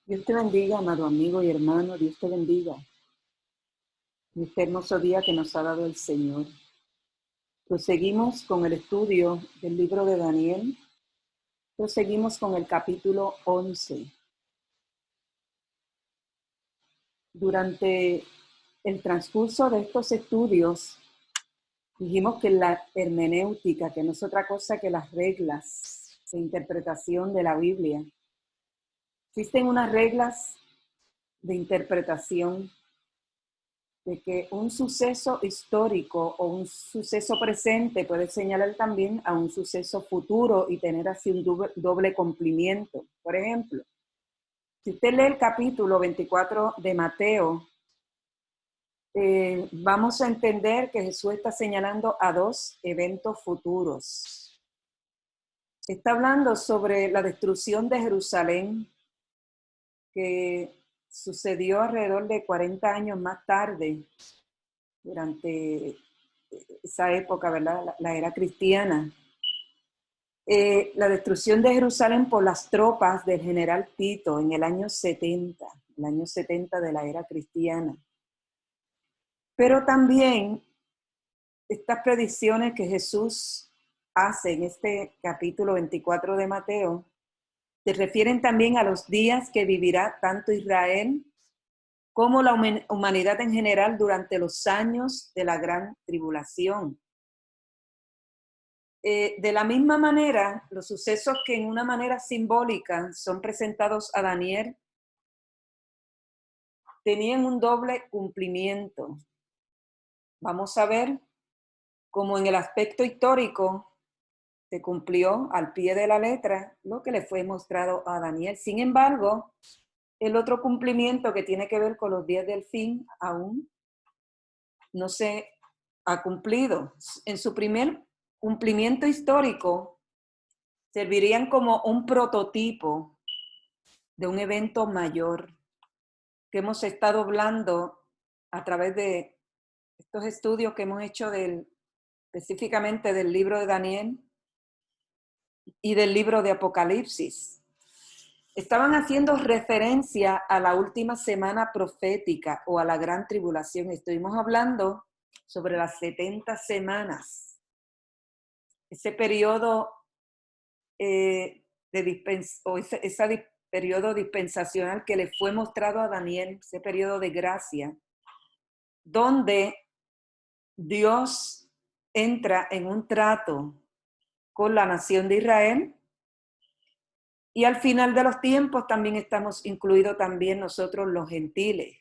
Dios te bendiga, amado amigo y hermano. Dios te bendiga en este hermoso día que nos ha dado el Señor. Proseguimos con el estudio del libro de Daniel. Proseguimos con el capítulo 11. Durante el transcurso de estos estudios, dijimos que la hermenéutica, que no es otra cosa que las reglas de interpretación de la Biblia, existen unas reglas de interpretación de que un suceso histórico o un suceso presente puede señalar también a un suceso futuro y tener así un doble cumplimiento. Por ejemplo, si usted lee el capítulo 24 de Mateo, vamos a entender que Jesús está señalando a dos eventos futuros. Está hablando sobre la destrucción de Jerusalén, que sucedió alrededor de 40 años más tarde, durante esa época, ¿verdad? La era cristiana. La destrucción de Jerusalén por las tropas del general Tito en el año 70 de la era cristiana. Pero también estas predicciones que Jesús hace en este capítulo 24 de Mateo se refieren también a los días que vivirá tanto Israel como la humanidad en general durante los años de la gran tribulación. De la misma manera, los sucesos que en una manera simbólica son presentados a Daniel tenían un doble cumplimiento. Vamos a ver cómo en el aspecto histórico se cumplió al pie de la letra lo que le fue mostrado a Daniel. Sin embargo, el otro cumplimiento que tiene que ver con los días del fin aún no se ha cumplido. En su primer cumplimiento histórico, servirían como un prototipo de un evento mayor que hemos estado hablando a través de estos estudios que hemos hecho específicamente del libro de Daniel y del libro de Apocalipsis. Estaban haciendo referencia a la última semana profética o a la gran tribulación. Estuvimos hablando sobre las 70 semanas, ese periodo periodo dispensacional que le fue mostrado a Daniel, ese periodo de gracia, donde Dios entra en un trato con la nación de Israel y al final de los tiempos también estamos incluidos también nosotros los gentiles,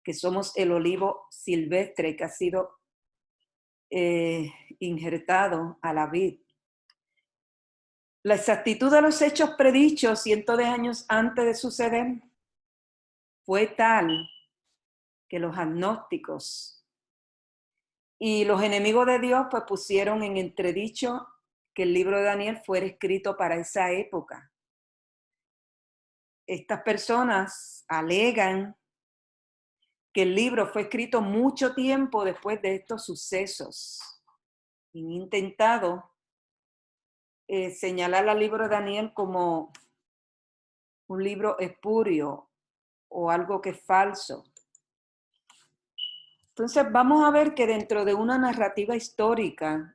que somos el olivo silvestre que ha sido injertado a la vid. La exactitud de los hechos predichos cientos de años antes de suceder fue tal que los agnósticos y los enemigos de Dios pues pusieron en entredicho que el libro de Daniel fuera escrito para esa época. Estas personas alegan que el libro fue escrito mucho tiempo después de estos sucesos. Han intentado señalar al libro de Daniel como un libro espurio o algo que es falso. Entonces vamos a ver que dentro de una narrativa histórica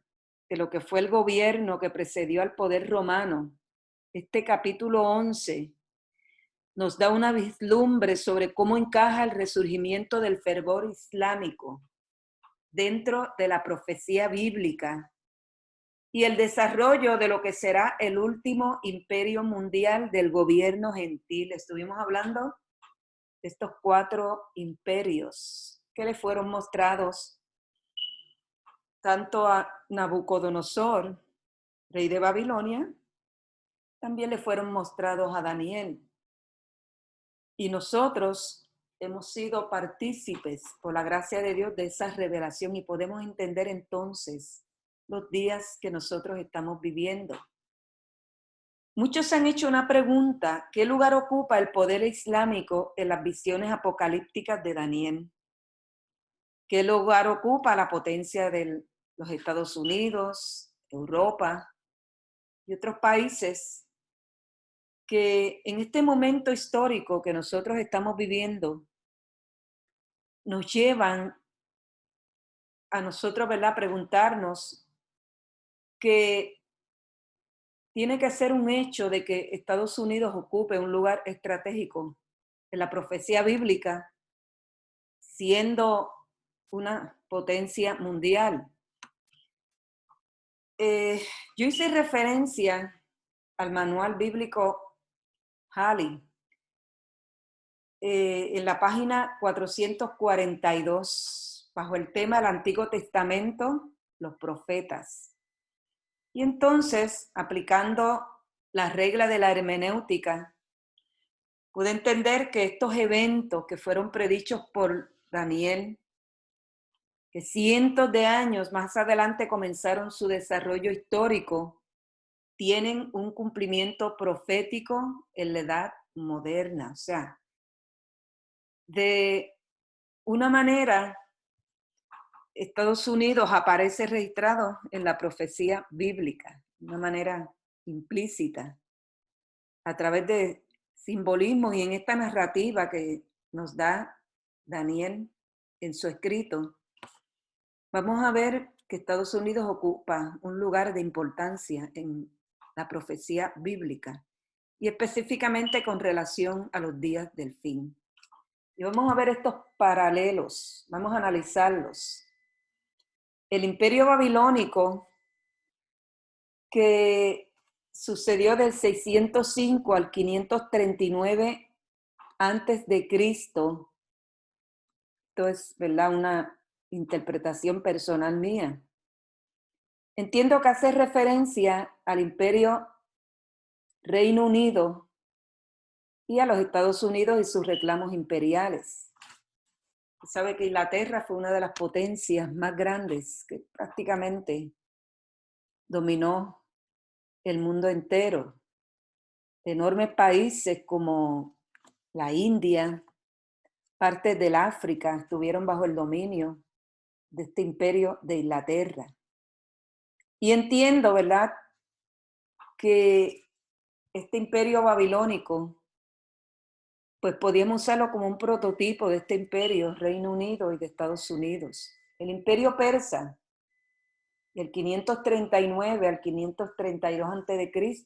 de lo que fue el gobierno que precedió al poder romano, este capítulo 11 nos da una vislumbre sobre cómo encaja el resurgimiento del fervor islámico dentro de la profecía bíblica y el desarrollo de lo que será el último imperio mundial del gobierno gentil. Estuvimos hablando de estos 4 imperios que le fueron mostrados tanto a Nabucodonosor, rey de Babilonia, también le fueron mostrados a Daniel. Y nosotros hemos sido partícipes por la gracia de Dios de esa revelación y podemos entender entonces los días que nosotros estamos viviendo. Muchos han hecho una pregunta: ¿qué lugar ocupa el poder islámico en las visiones apocalípticas de Daniel? ¿Qué lugar ocupa la potencia de los Estados Unidos, Europa y otros países que en este momento histórico que nosotros estamos viviendo, nos llevan a nosotros, ¿verdad?, preguntarnos que tiene que ser un hecho de que Estados Unidos ocupe un lugar estratégico en la profecía bíblica, siendo una potencia mundial. Yo hice referencia al manual bíblico Halley en la página 442, bajo el tema del Antiguo Testamento, los profetas. Y entonces, aplicando la regla de la hermenéutica, pude entender que estos eventos que fueron predichos por Daniel, que cientos de años más adelante comenzaron su desarrollo histórico, tienen un cumplimiento profético en la edad moderna. O sea, de una manera, Estados Unidos aparece registrado en la profecía bíblica, de una manera implícita, a través de simbolismo y en esta narrativa que nos da Daniel en su escrito. Vamos a ver que Estados Unidos ocupa un lugar de importancia en la profecía bíblica y específicamente con relación a los días del fin. Y vamos a ver estos paralelos, vamos a analizarlos. El imperio babilónico, que sucedió del 605 al 539 antes de Cristo, esto es, ¿verdad?, una interpretación personal mía. Entiendo que hace referencia al imperio Reino Unido y a los Estados Unidos y sus reclamos imperiales. Sabe que Inglaterra fue una de las potencias más grandes que prácticamente dominó el mundo entero. Enormes países como la India, partes del África, estuvieron bajo el dominio de este imperio de Inglaterra. Y entiendo, ¿verdad?, que este imperio babilónico, pues podíamos usarlo como un prototipo de este imperio, Reino Unido y de Estados Unidos. El imperio persa, del 539 al 532 a.C.,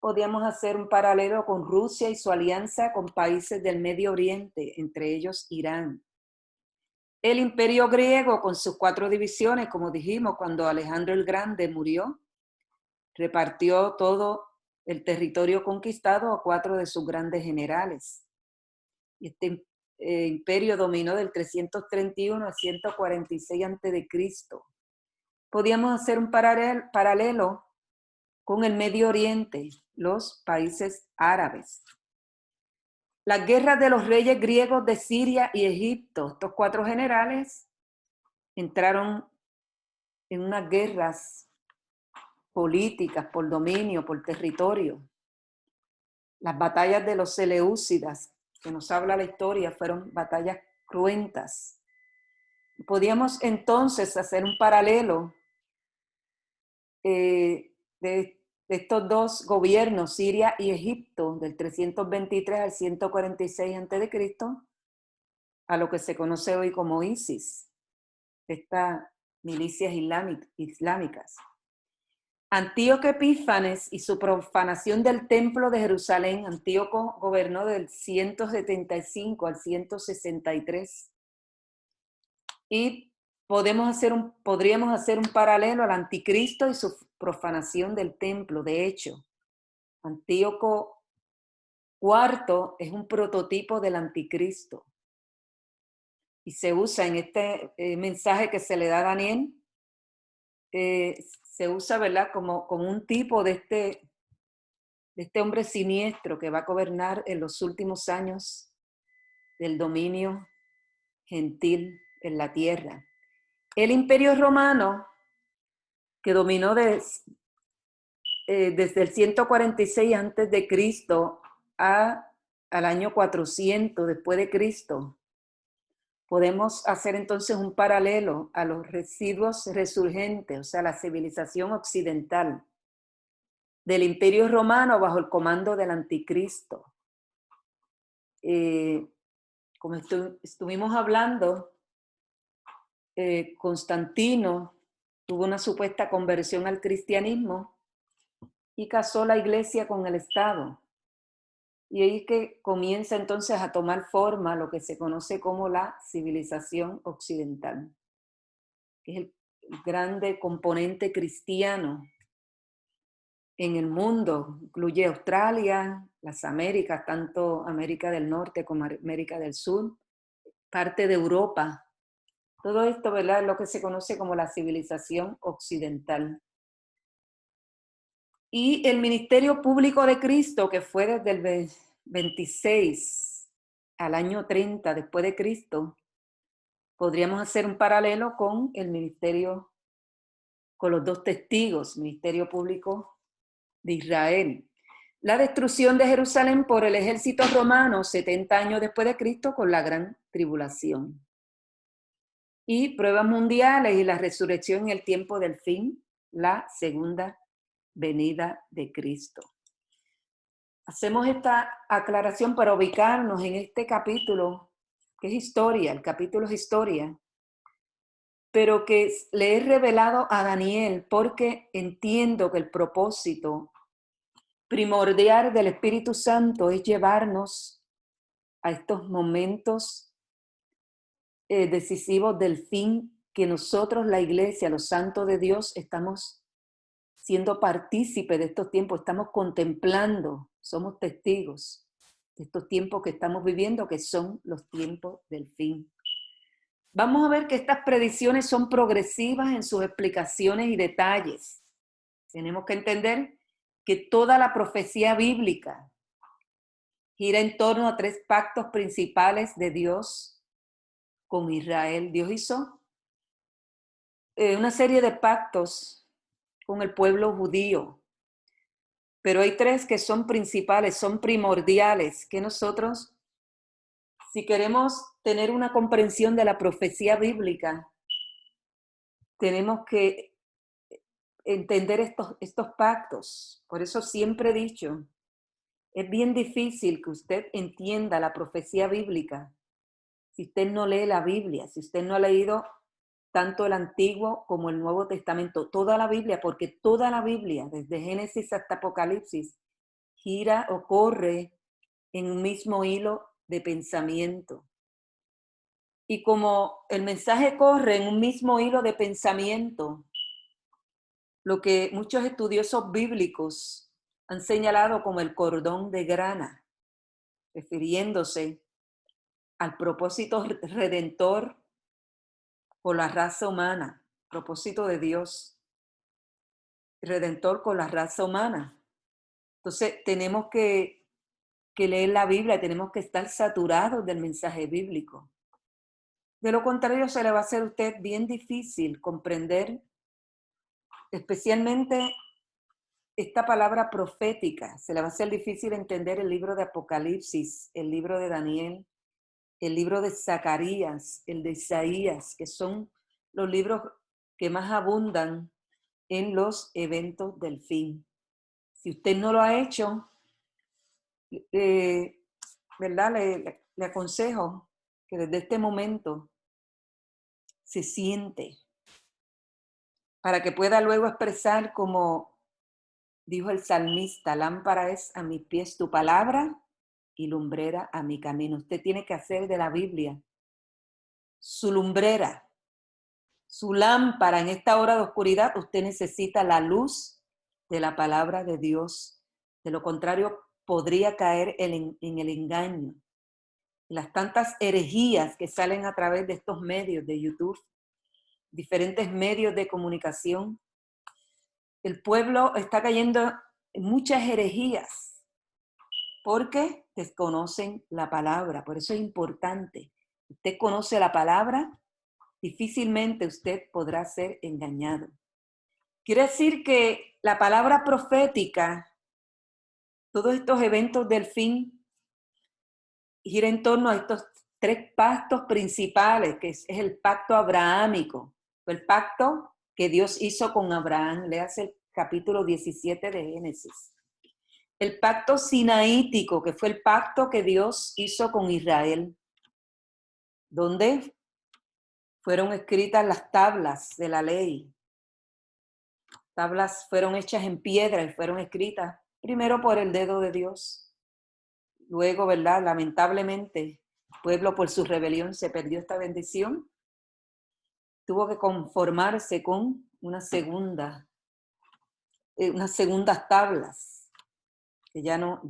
podíamos hacer un paralelo con Rusia y su alianza con países del Medio Oriente, entre ellos Irán. El imperio griego, con sus 4 divisiones, como dijimos, cuando Alejandro el Grande murió, repartió todo el territorio conquistado a 4 de sus grandes generales. Este imperio dominó del 331 al 146 a.C. Podíamos hacer un paralelo con el Medio Oriente, los países árabes. Las guerras de los reyes griegos de Siria y Egipto, estos 4 generales entraron en unas guerras políticas, por dominio, por territorio. Las batallas de los Seleucidas, que nos habla la historia, fueron batallas cruentas. Podíamos entonces hacer un paralelo de estos 2 gobiernos, Siria y Egipto, del 323 al 146 a.C., a lo que se conoce hoy como ISIS, estas milicias islámicas. Antíoco Epífanes y su profanación del templo de Jerusalén. Antíoco gobernó del 175 al 163. Y podríamos hacer un paralelo al anticristo y su profanación del templo. De hecho, Antíoco IV es un prototipo del anticristo. Y se usa en este mensaje que se le da a Daniel, se usa, ¿verdad?, como un tipo de este hombre siniestro que va a gobernar en los últimos años del dominio gentil en la tierra. El Imperio Romano, que dominó desde el 146 a.C. al año 400 después de Cristo, podemos hacer entonces un paralelo a los residuos resurgentes, o sea, la civilización occidental del Imperio Romano bajo el comando del Anticristo. Como estuvimos hablando, Constantino tuvo una supuesta conversión al cristianismo y casó la iglesia con el Estado. Y ahí que comienza entonces a tomar forma lo que se conoce como la civilización occidental, que es el grande componente cristiano en el mundo. Incluye Australia, las Américas, tanto América del Norte como América del Sur, parte de Europa. Todo esto, ¿verdad?, es lo que se conoce como la civilización occidental. Y el ministerio público de Cristo, que fue desde el 26 al año 30 después de Cristo, podríamos hacer un paralelo con el ministerio, con los dos testigos, ministerio público de Israel. La destrucción de Jerusalén por el ejército romano 70 años después de Cristo con la gran tribulación. Y pruebas mundiales y la resurrección en el tiempo del fin, la segunda venida de Cristo. Hacemos esta aclaración para ubicarnos en este capítulo, que es historia, el capítulo es historia, pero que le he revelado a Daniel porque entiendo que el propósito primordial del Espíritu Santo es llevarnos a estos momentos decisivos del fin, que nosotros, la iglesia, los santos de Dios, estamos siendo partícipes de estos tiempos, estamos contemplando, somos testigos de estos tiempos que estamos viviendo, que son los tiempos del fin. Vamos a ver que estas predicciones son progresivas en sus explicaciones y detalles. Tenemos que entender que toda la profecía bíblica gira en torno a tres pactos principales de Dios con Israel. Dios hizo una serie de pactos con el pueblo judío, pero hay tres que son principales, son primordiales, que nosotros, si queremos tener una comprensión de la profecía bíblica, tenemos que entender estos pactos. Por eso siempre he dicho, es bien difícil que usted entienda la profecía bíblica si usted no lee la Biblia, si usted no ha leído tanto el Antiguo como el Nuevo Testamento, toda la Biblia, porque toda la Biblia, desde Génesis hasta Apocalipsis, gira o corre en un mismo hilo de pensamiento. Y como el mensaje corre en un mismo hilo de pensamiento, lo que muchos estudiosos bíblicos han señalado como el cordón de grana, refiriéndose al propósito redentor por la raza humana, propósito de Dios, redentor con la raza humana. Entonces tenemos que leer la Biblia, tenemos que estar saturados del mensaje bíblico. De lo contrario, se le va a hacer a usted bien difícil comprender, especialmente esta palabra profética. Se le va a hacer difícil entender el libro de Apocalipsis, el libro de Daniel, el libro de Zacarías, el de Isaías, que son los libros que más abundan en los eventos del fin. Si usted no lo ha hecho, ¿verdad? Le aconsejo que desde este momento se siente para que pueda luego expresar, como dijo el salmista: lámpara es a mis pies tu palabra y lumbrera a mi camino. Usted tiene que hacer de la Biblia su lumbrera, su lámpara en esta hora de oscuridad. Usted necesita la luz de la palabra de Dios. De lo contrario, podría caer en el engaño. Las tantas herejías que salen a través de estos medios de YouTube, diferentes medios de comunicación. El pueblo está cayendo en muchas herejías porque desconocen la palabra. Por eso es importante. Usted conoce la palabra, difícilmente usted podrá ser engañado. Quiere decir que la palabra profética, todos estos eventos del fin, gira en torno a estos tres pactos principales, que es el pacto abrahámico, el pacto que Dios hizo con Abraham. Le hace capítulo 17 de Génesis. El pacto sinaítico, que fue el pacto que Dios hizo con Israel, donde fueron escritas las tablas de la ley. Tablas fueron hechas en piedra y fueron escritas primero por el dedo de Dios. Luego, ¿verdad? Lamentablemente, el pueblo por su rebelión se perdió esta bendición. Tuvo que conformarse con unas segundas tablas que ya no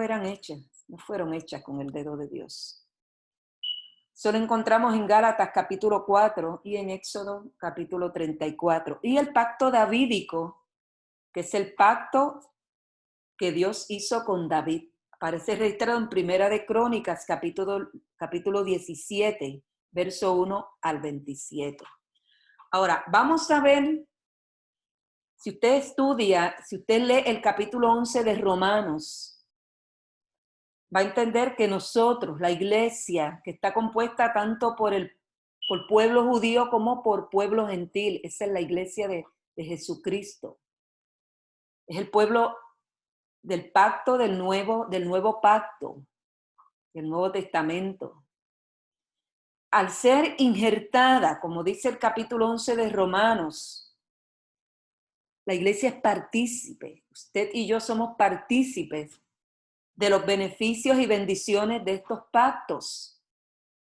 eran hechas, no fueron hechas con el dedo de Dios. Eso lo encontramos en Gálatas capítulo 4 y en Éxodo capítulo 34. Y el pacto davídico, que es el pacto que Dios hizo con David, aparece registrado en Primera de Crónicas capítulo 17, verso 1 al 27. Ahora, vamos a ver, si usted estudia, si usted lee el capítulo 11 de Romanos, va a entender que nosotros, la iglesia, que está compuesta tanto por pueblo judío como por pueblo gentil, esa es la iglesia de Jesucristo. Es el pueblo del pacto del nuevo pacto, del Nuevo Testamento. Al ser injertada, como dice el capítulo 11 de Romanos, la iglesia es partícipe. Usted y yo somos partícipes de los beneficios y bendiciones de estos pactos.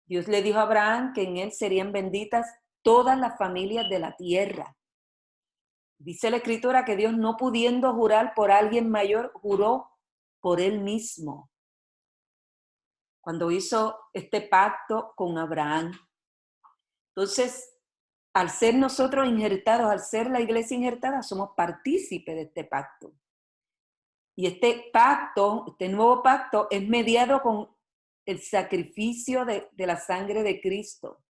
Dios le dijo a Abraham que en él serían benditas todas las familias de la tierra. Dice la Escritura que Dios, no pudiendo jurar por alguien mayor, juró por él mismo, cuando hizo este pacto con Abraham. Entonces, al ser nosotros injertados, al ser la iglesia injertada, somos partícipes de este pacto. Y este pacto, este nuevo pacto, es mediado con el sacrificio de la sangre de Cristo,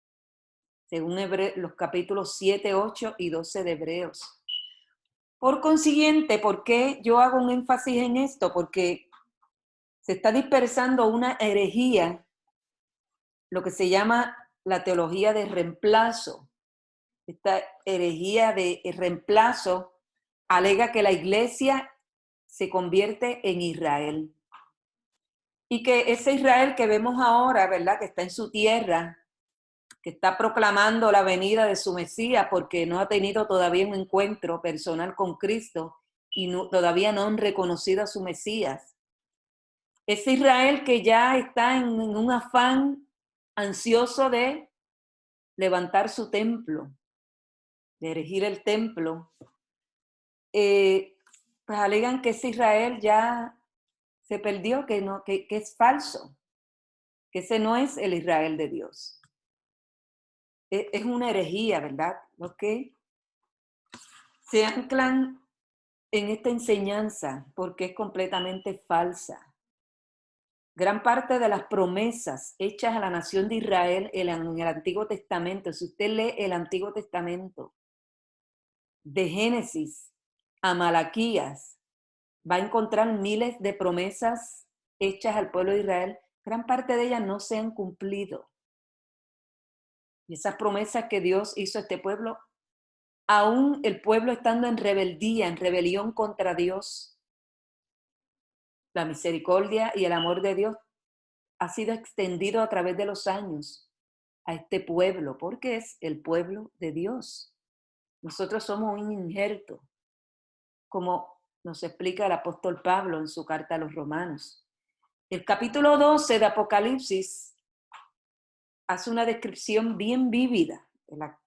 según los capítulos 7, 8 y 12 de Hebreos. Por consiguiente, ¿por qué yo hago un énfasis en esto? Porque se está dispersando una herejía, lo que se llama la teología de reemplazo. Esta herejía de reemplazo alega que la iglesia se convierte en Israel. Y que ese Israel que vemos ahora, ¿verdad? Que está en su tierra, que está proclamando la venida de su Mesías porque no ha tenido todavía un encuentro personal con Cristo y todavía no han reconocido a su Mesías. Ese Israel que ya está en un afán ansioso de levantar su templo, de erigir el templo, pues alegan que ese Israel ya se perdió, que es falso, que ese no es el Israel de Dios. Es una herejía, ¿verdad? Los que se anclan en esta enseñanza porque es completamente falsa. Gran parte de las promesas hechas a la nación de Israel en el Antiguo Testamento, si usted lee el Antiguo Testamento, de Génesis a Malaquías, va a encontrar miles de promesas hechas al pueblo de Israel. Gran parte de ellas no se han cumplido. Y esas promesas que Dios hizo a este pueblo, aún el pueblo estando en rebeldía, en rebelión contra Dios, la misericordia y el amor de Dios ha sido extendido a través de los años a este pueblo, porque es el pueblo de Dios. Nosotros somos un injerto, como nos explica el apóstol Pablo en su carta a los Romanos. El capítulo 12 de Apocalipsis hace una descripción bien vívida de la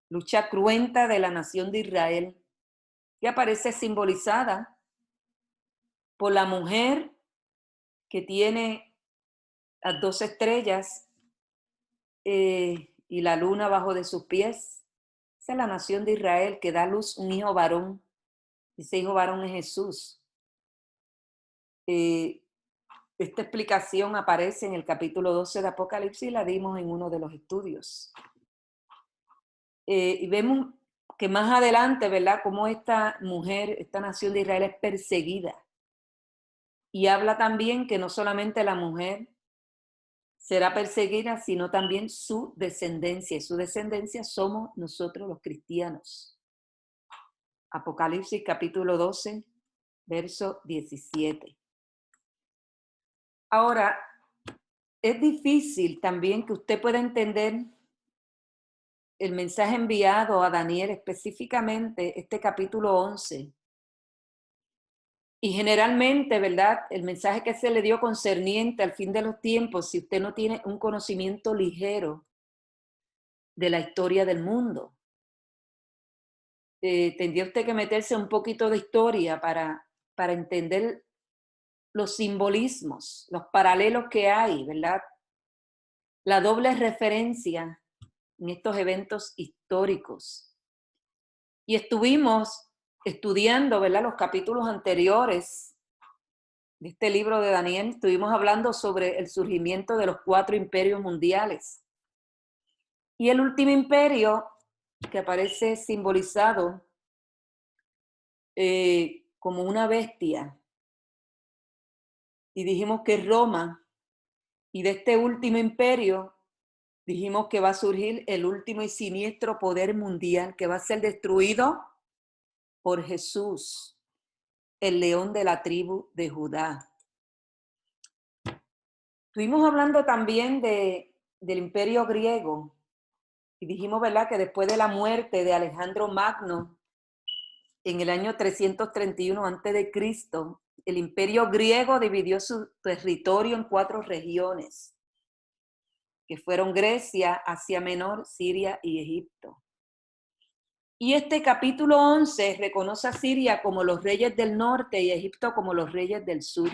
lucha cruenta de la nación de Israel, que aparece simbolizada por la mujer que tiene las 2 estrellas y la luna bajo de sus pies. Esa es la nación de Israel que da a luz un hijo varón. Ese hijo varón es Jesús. Esta explicación aparece en el capítulo 12 de Apocalipsis y la dimos en uno de los estudios. Y vemos que más adelante, ¿verdad?, cómo esta mujer, esta nación de Israel es perseguida. Y habla también que no solamente la mujer será perseguida, sino también su descendencia. Y su descendencia somos nosotros los cristianos. Apocalipsis capítulo 12, verso 17. Ahora, es difícil también que usted pueda entender el mensaje enviado a Daniel, específicamente este capítulo 11. Y generalmente, ¿verdad? El mensaje que se le dio concerniente al fin de los tiempos, si usted no tiene un conocimiento ligero de la historia del mundo, tendría usted que meterse un poquito de historia para entender los simbolismos, los paralelos que hay, ¿verdad? La doble referencia en estos eventos históricos. Y estuvimos estudiando, ¿verdad? Los capítulos anteriores de este libro de Daniel, estuvimos hablando sobre el surgimiento de los 4 imperios mundiales. Y el último imperio que aparece simbolizado como una bestia. Y dijimos que Roma, y de este último imperio, dijimos que va a surgir el último y siniestro poder mundial que va a ser destruido por Jesús, el león de la tribu de Judá. Estuvimos hablando también del imperio griego y dijimos, ¿verdad?, que después de la muerte de Alejandro Magno en el año 331 a.C., el imperio griego dividió su territorio en 4 regiones, que fueron Grecia, Asia Menor, Siria y Egipto. Y este capítulo 11 reconoce a Siria como los reyes del norte y Egipto como los reyes del sur.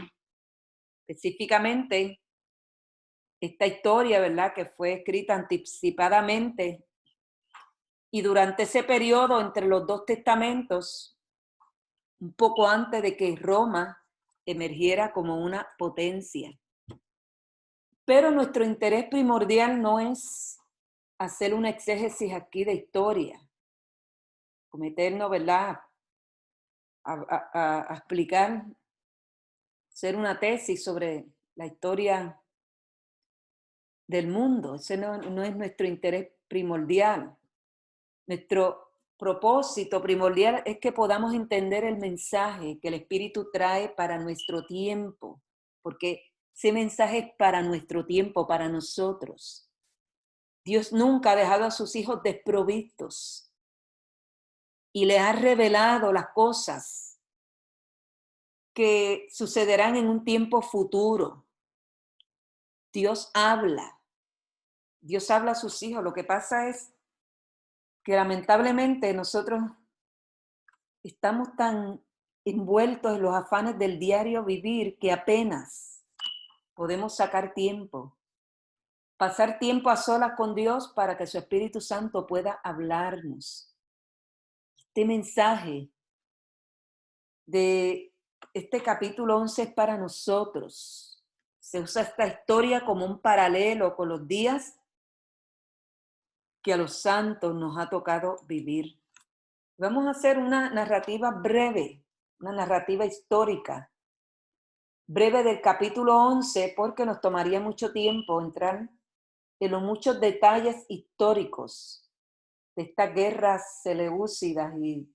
Específicamente, esta historia, ¿verdad?, que fue escrita anticipadamente y durante ese periodo entre los 2 testamentos, un poco antes de que Roma emergiera como una potencia. Pero nuestro interés primordial no es hacer una exégesis aquí de historia, cometernos, ¿verdad?, a explicar, hacer una tesis sobre la historia del mundo. Ese no es nuestro interés primordial. Nuestro propósito primordial es que podamos entender el mensaje que el Espíritu trae para nuestro tiempo, porque ese mensaje es para nuestro tiempo, para nosotros. Dios nunca ha dejado a sus hijos desprovistos y les ha revelado las cosas que sucederán en un tiempo futuro. Dios habla a sus hijos. Lo que pasa es que lamentablemente nosotros estamos tan envueltos en los afanes del diario vivir que apenas podemos sacar tiempo, pasar tiempo a solas con Dios para que su Espíritu Santo pueda hablarnos. Este mensaje de este capítulo 11 es para nosotros. Se usa esta historia como un paralelo con los días que a los santos nos ha tocado vivir. Vamos a hacer una narrativa breve, una narrativa histórica, breve del capítulo 11, porque nos tomaría mucho tiempo entrar en los muchos detalles históricos de estas guerras seleucidas y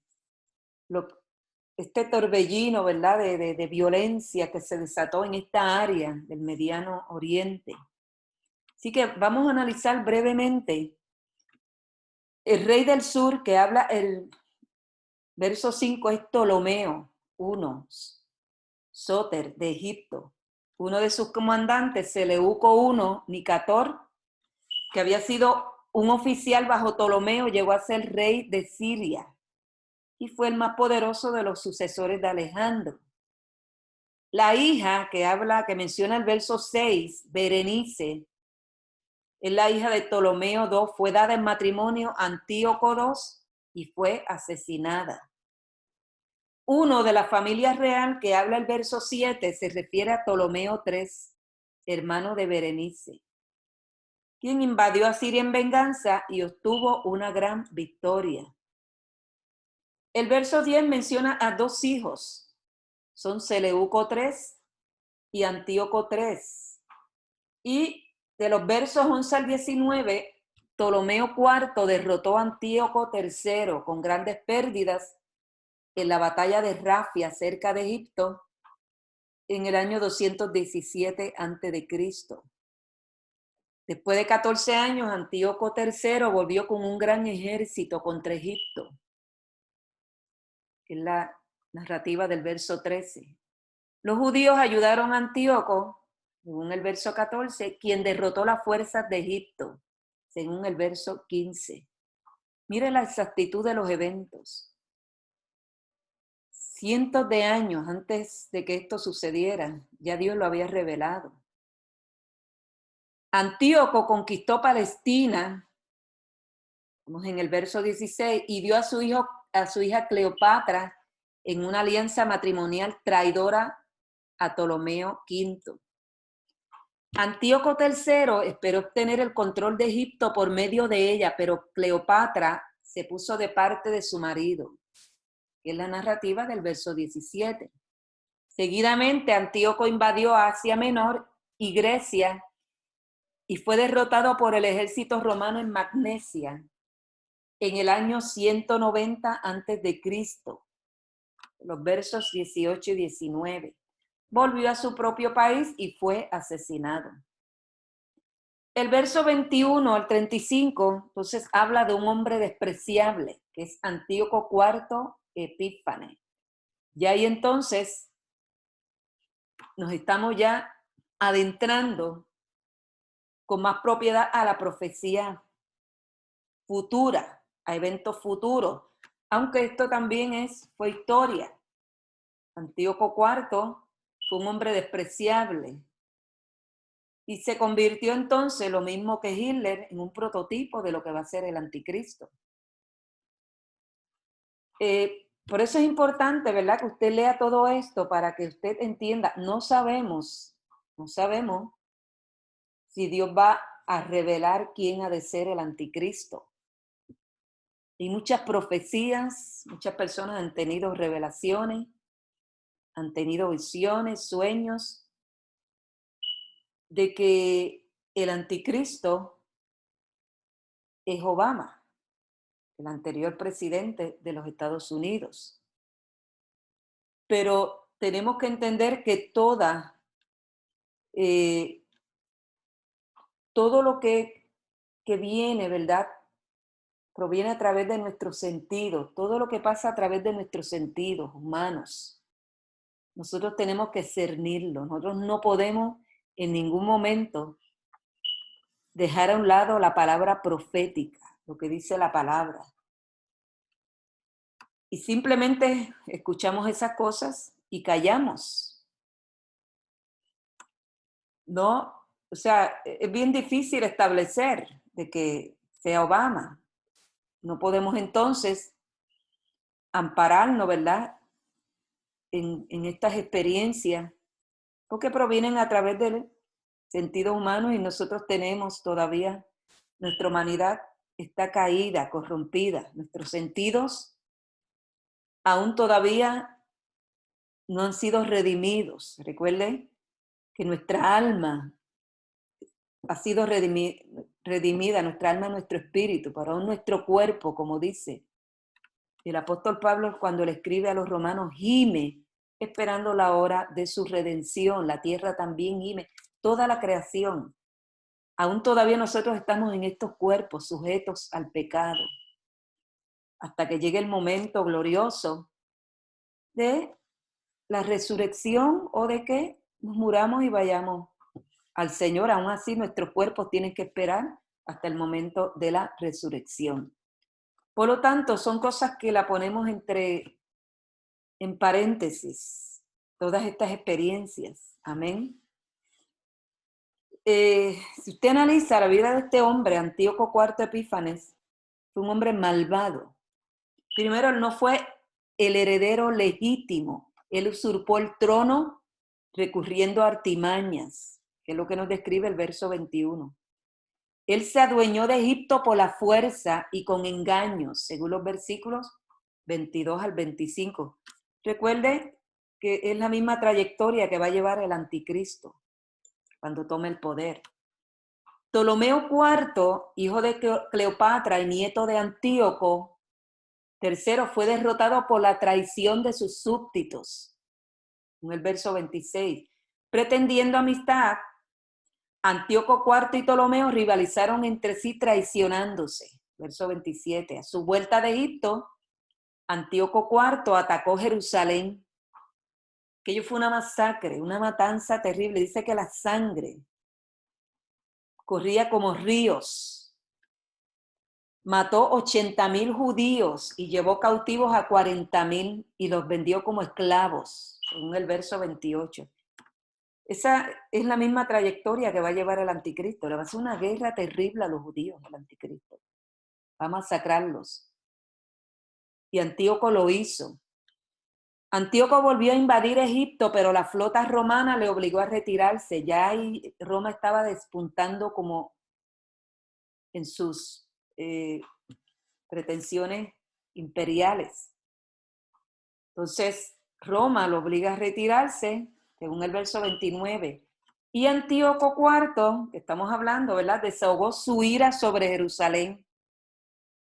este torbellino, ¿verdad?, de violencia que se desató en esta área del Mediano Oriente. Así que vamos a analizar brevemente el rey del sur, que habla el verso 5, es Ptolomeo I, Sóter de Egipto. Uno de sus comandantes, Seleuco I Nicator, que había sido un oficial bajo Ptolomeo, llegó a ser rey de Siria y fue el más poderoso de los sucesores de Alejandro. La hija que menciona el verso 6, Berenice, es la hija de Ptolomeo II, fue dada en matrimonio a Antíoco II y fue asesinada. Uno de la familia real que habla el verso 7 se refiere a Ptolomeo III, hermano de Berenice, quien invadió a Siria en venganza y obtuvo una gran victoria. El verso 10 menciona a 2 hijos, son Seleuco III y Antíoco III. Y de los versos 11 al 19, Ptolomeo IV derrotó a Antíoco III con grandes pérdidas en la batalla de Rafia, cerca de Egipto, en el año 217 a.C. Después de 14 años, Antíoco III volvió con un gran ejército contra Egipto. Es la narrativa del verso 13. Los judíos ayudaron a Antíoco, según el verso 14, quien derrotó las fuerzas de Egipto, según el verso 15. Mire la exactitud de los eventos. Cientos de años antes de que esto sucediera, ya Dios lo había revelado. Antíoco conquistó Palestina, vamos en el verso 16, y dio a su hija Cleopatra en una alianza matrimonial traidora a Ptolomeo V. Antíoco III esperó obtener el control de Egipto por medio de ella, pero Cleopatra se puso de parte de su marido, que es la narrativa del verso 17. Seguidamente, Antíoco invadió Asia Menor y Grecia y fue derrotado por el ejército romano en Magnesia en el año 190 a.C., los versos 18 y 19. Volvió a su propio país y fue asesinado. El verso 21 al 35, entonces, habla de un hombre despreciable, que es Antíoco IV Epífanes. Y ahí entonces nos estamos ya adentrando con más propiedad a la profecía futura, a eventos futuros, aunque esto también fue historia. Antíoco IV fue un hombre despreciable y se convirtió entonces, lo mismo que Hitler, en un prototipo de lo que va a ser el anticristo. Por eso es importante, ¿verdad?, que usted lea todo esto para que usted entienda. No sabemos si Dios va a revelar quién ha de ser el anticristo. Y muchas profecías, muchas personas han tenido revelaciones, han tenido visiones, sueños, de que el anticristo es Obama, el anterior presidente de los Estados Unidos. Pero tenemos que entender que todo lo que viene, ¿verdad?, proviene a través de nuestros sentidos, todo lo que pasa a través de nuestros sentidos humanos. Nosotros tenemos que cernirlo. Nosotros no podemos en ningún momento dejar a un lado la palabra profética, lo que dice la palabra. Y simplemente escuchamos esas cosas y callamos. No, o sea, es bien difícil establecer de que sea Obama. No podemos entonces ampararnos, ¿verdad?, en estas experiencias, porque provienen a través del sentido humano y nosotros tenemos todavía, nuestra humanidad está caída, corrompida, nuestros sentidos aún todavía no han sido redimidos. Recuerden que nuestra alma ha sido redimida, nuestra alma, nuestro espíritu, pero aún nuestro cuerpo, como dice el apóstol Pablo cuando le escribe a los romanos, gime esperando la hora de su redención. La tierra también gime, toda la creación. Aún todavía nosotros estamos en estos cuerpos sujetos al pecado, hasta que llegue el momento glorioso de la resurrección o de que nos muramos y vayamos al Señor. Aún así nuestros cuerpos tienen que esperar hasta el momento de la resurrección. Por lo tanto, son cosas que la ponemos en paréntesis, todas estas experiencias. Amén. Si usted analiza la vida de este hombre, Antíoco IV Epífanes, fue un hombre malvado. Primero, él no fue el heredero legítimo. Él usurpó el trono recurriendo a artimañas, que es lo que nos describe el verso 21. Él se adueñó de Egipto por la fuerza y con engaños, según los versículos 22 al 25. Recuerde que es la misma trayectoria que va a llevar el anticristo cuando tome el poder. Ptolomeo IV, hijo de Cleopatra y nieto de Antíoco, Tercero, fue derrotado por la traición de sus súbditos. En el verso 26. Pretendiendo amistad, Antíoco IV y Ptolomeo rivalizaron entre sí traicionándose. Verso 27. A su vuelta de Egipto, Antíoco IV atacó Jerusalén. Aquello fue una masacre, una matanza terrible. Dice que la sangre corría como ríos. Mató 80,000 judíos y llevó cautivos a 40,000 y los vendió como esclavos, según el verso 28. Esa es la misma trayectoria que va a llevar el anticristo. Le va a hacer una guerra terrible a los judíos, el anticristo. Va a masacrarlos. Y Antíoco lo hizo. Antíoco volvió a invadir Egipto, pero la flota romana le obligó a retirarse. Ya ahí Roma estaba despuntando como en sus pretensiones imperiales. Entonces, Roma lo obliga a retirarse, según el verso 29. Y Antíoco IV, que estamos hablando, ¿verdad?, desahogó su ira sobre Jerusalén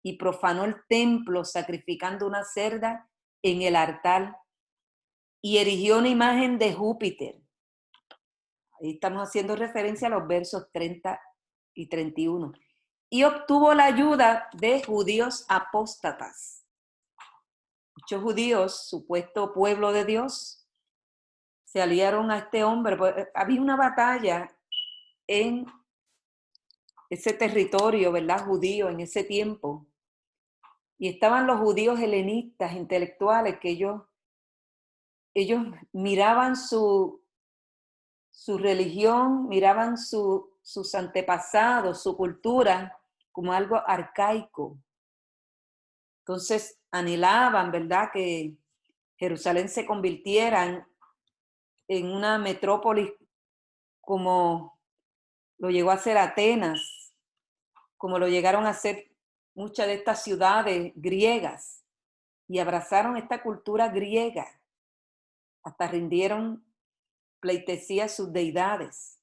y profanó el templo sacrificando una cerda en el altar y erigió una imagen de Júpiter. Ahí estamos haciendo referencia a los versos 30 y 31. Y obtuvo la ayuda de judíos apóstatas. Muchos judíos, supuesto pueblo de Dios, se aliaron a este hombre. Había una batalla en ese territorio, ¿verdad?, judío en ese tiempo. Y estaban los judíos helenistas, intelectuales, que ellos miraban su religión, miraban sus antepasados, su cultura, como algo arcaico. Entonces anhelaban, ¿verdad?, que Jerusalén se convirtiera en una metrópolis como lo llegó a ser Atenas, como lo llegaron a ser muchas de estas ciudades griegas, y abrazaron esta cultura griega, hasta rindieron pleitesía a sus deidades.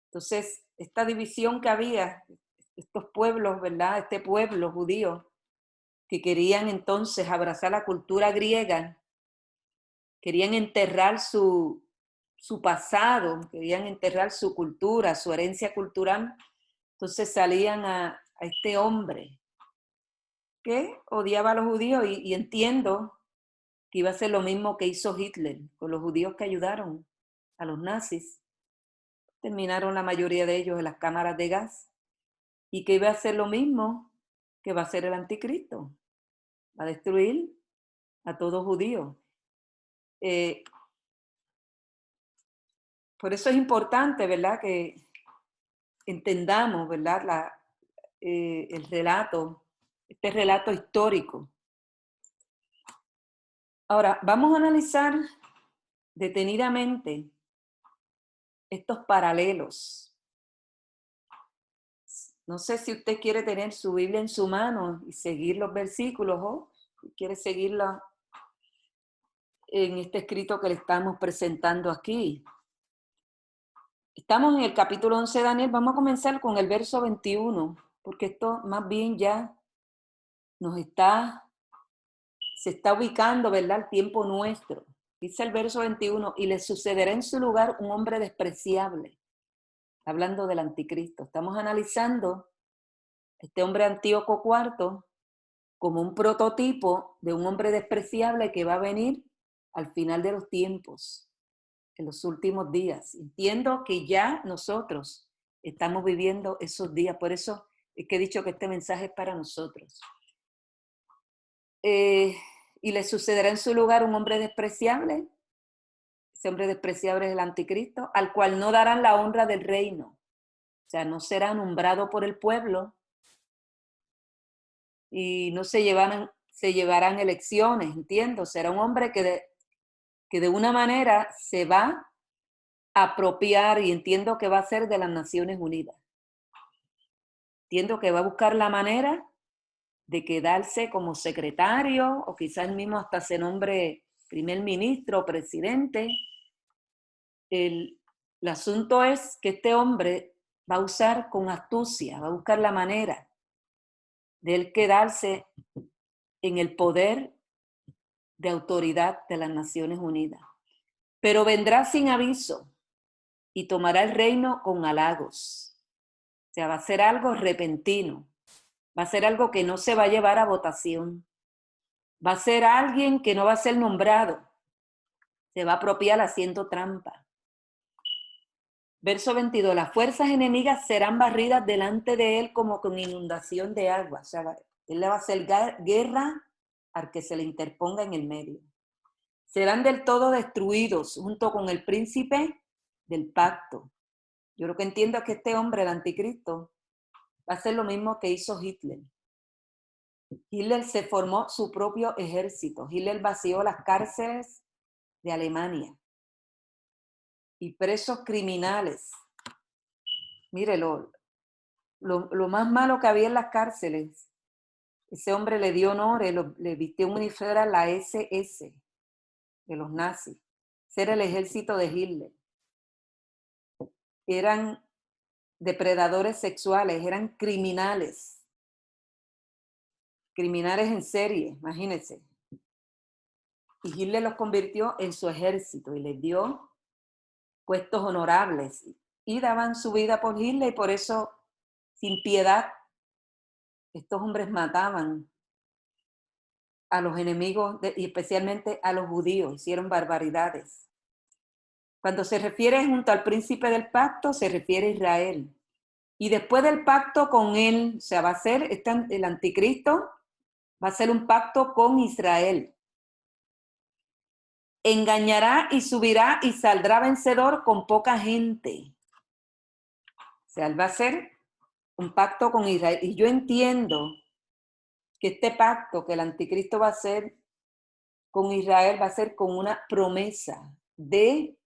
Entonces, esta división que había, estos pueblos, ¿verdad?, este pueblo judío, que querían entonces abrazar la cultura griega, querían enterrar su pasado, querían enterrar su cultura, su herencia cultural. Entonces salían a este hombre que odiaba a los judíos y entiendo que iba a ser lo mismo que hizo Hitler con los judíos que ayudaron a los nazis. Terminaron la mayoría de ellos en las cámaras de gas y que iba a ser lo mismo que va a ser el anticristo. Va a destruir a todo judío. Por eso es importante, ¿verdad?, que entendamos, ¿verdad?, el relato, este relato histórico. Ahora, vamos a analizar detenidamente estos paralelos. No sé si usted quiere tener su Biblia en su mano y seguir los versículos o quiere seguirla en este escrito que le estamos presentando aquí. Estamos en el capítulo 11 de Daniel. Vamos a comenzar con el verso 21, porque esto más bien ya se está ubicando, ¿verdad?, el tiempo nuestro. Dice el verso 21, y le sucederá en su lugar un hombre despreciable. Hablando del anticristo. Estamos analizando este hombre Antíoco IV como un prototipo de un hombre despreciable que va a venir al final de los tiempos, en los últimos días. Entiendo que ya nosotros estamos viviendo esos días, por eso es que he dicho que este mensaje es para nosotros. Y le sucederá en su lugar un hombre despreciable. Ese hombre despreciable es el anticristo, al cual no darán la honra del reino. O sea, no será nombrado por el pueblo y no se llevarán elecciones, entiendo. Será un hombre que de una manera se va a apropiar, y entiendo que va a ser de las Naciones Unidas. Entiendo que va a buscar la manera de quedarse como secretario o quizás mismo hasta se nombre primer ministro o presidente. El asunto es que este hombre va a usar con astucia, va a buscar la manera de él quedarse en el poder de autoridad de las Naciones Unidas. Pero vendrá sin aviso y tomará el reino con halagos. O sea, va a ser algo repentino. Va a ser algo que no se va a llevar a votación. Va a ser alguien que no va a ser nombrado. Se va a apropiar haciendo trampa. Verso 22. Las fuerzas enemigas serán barridas delante de él como con inundación de agua. O sea, él le va a hacer guerra al que se le interponga en el medio. Serán del todo destruidos junto con el príncipe del pacto. Yo lo que entiendo es que este hombre, el anticristo, va a hacer lo mismo que hizo Hitler. Hitler se formó su propio ejército. Hitler vació las cárceles de Alemania. Y presos criminales. Mire, lo más malo que había en las cárceles, ese hombre le dio honor, le vistió un uniforme a la SS de los nazis. Ese era el ejército de Hitler. Eran depredadores sexuales, eran criminales en serie, imagínense. Y Hitler los convirtió en su ejército y les dio puestos honorables y daban su vida por Hitler y por eso, sin piedad, estos hombres mataban a los enemigos y especialmente a los judíos, hicieron barbaridades. Cuando se refiere junto al príncipe del pacto, se refiere a Israel. Y después del pacto con él, o sea, va a ser el anticristo, va a ser un pacto con Israel. Engañará y subirá y saldrá vencedor con poca gente. O sea, él va a hacer un pacto con Israel. Y yo entiendo que este pacto que el anticristo va a hacer con Israel va a ser con una promesa de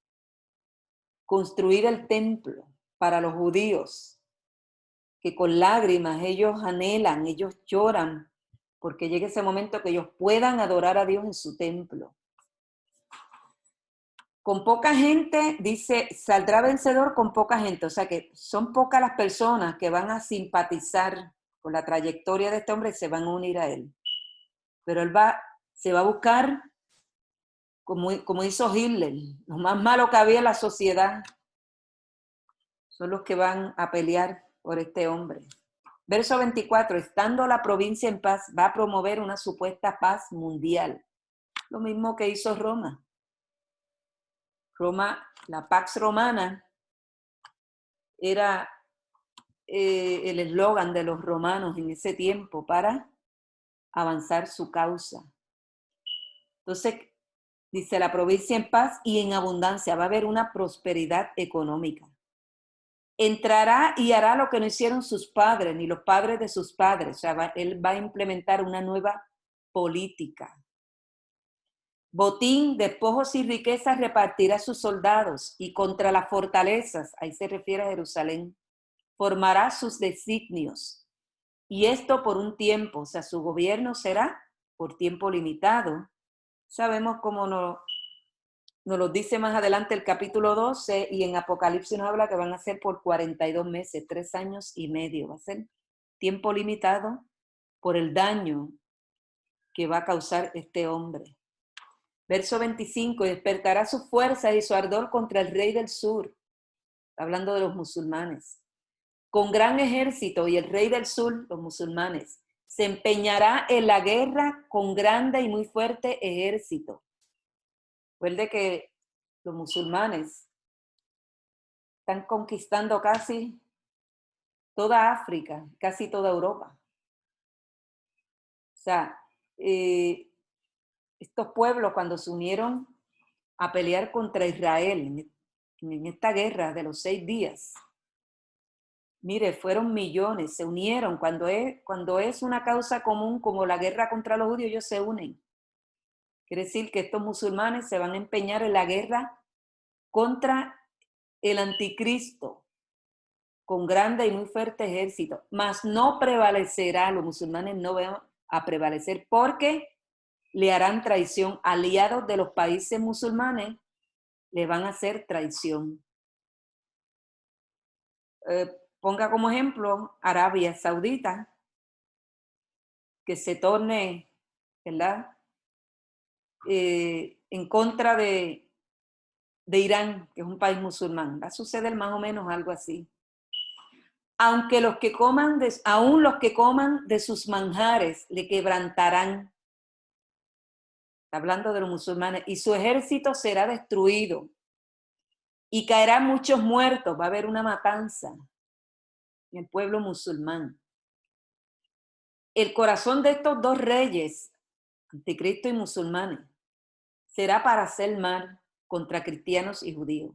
construir el templo para los judíos, que con lágrimas ellos anhelan, ellos lloran, porque llegue ese momento que ellos puedan adorar a Dios en su templo. Con poca gente, dice, saldrá vencedor con poca gente. O sea que son pocas las personas que van a simpatizar con la trayectoria de este hombre y se van a unir a él. Pero él se va a buscar, como hizo Hitler, lo más malo que había en la sociedad son los que van a pelear por este hombre. Verso 24, estando la provincia en paz, va a promover una supuesta paz mundial. Lo mismo que hizo Roma. La Pax Romana era el eslogan de los romanos en ese tiempo para avanzar su causa. Entonces, dice la provincia en paz y en abundancia, va a haber una prosperidad económica. Entrará y hará lo que no hicieron sus padres, ni los padres de sus padres. O sea, él va a implementar una nueva política. Botín, despojos y riquezas repartirá a sus soldados y contra las fortalezas, ahí se refiere a Jerusalén, formará sus designios. Y esto por un tiempo, o sea, su gobierno será por tiempo limitado. Sabemos cómo nos lo dice más adelante el capítulo 12 y en Apocalipsis nos habla que van a ser por 42 meses, 3 años y medio. Va a ser tiempo limitado por el daño que va a causar este hombre. Verso 25, despertará su fuerza y su ardor contra el rey del sur, hablando de los musulmanes, con gran ejército, y el rey del sur, los musulmanes, se empeñará en la guerra con grande y muy fuerte ejército. Recuerde que los musulmanes están conquistando casi toda África, casi toda Europa. O sea, estos pueblos cuando se unieron a pelear contra Israel en esta guerra de los 6 días, mire, fueron millones, se unieron. Cuando es una causa común como la guerra contra los judíos, ellos se unen. Quiere decir que estos musulmanes se van a empeñar en la guerra contra el anticristo con grande y muy fuerte ejército, mas no prevalecerá, los musulmanes no van a prevalecer porque le harán traición. Aliados de los países musulmanes le van a hacer traición. Ponga como ejemplo Arabia Saudita, que se torne ¿verdad? En contra de Irán, que es un país musulmán. Va a suceder más o menos algo así. Aunque aún los que coman de sus manjares le quebrantarán. Está hablando de los musulmanes. Y su ejército será destruido. Y caerán muchos muertos. Va a haber una matanza en el pueblo musulmán. El corazón de estos dos reyes, anticristo y musulmanes, será para hacer mal contra cristianos y judíos.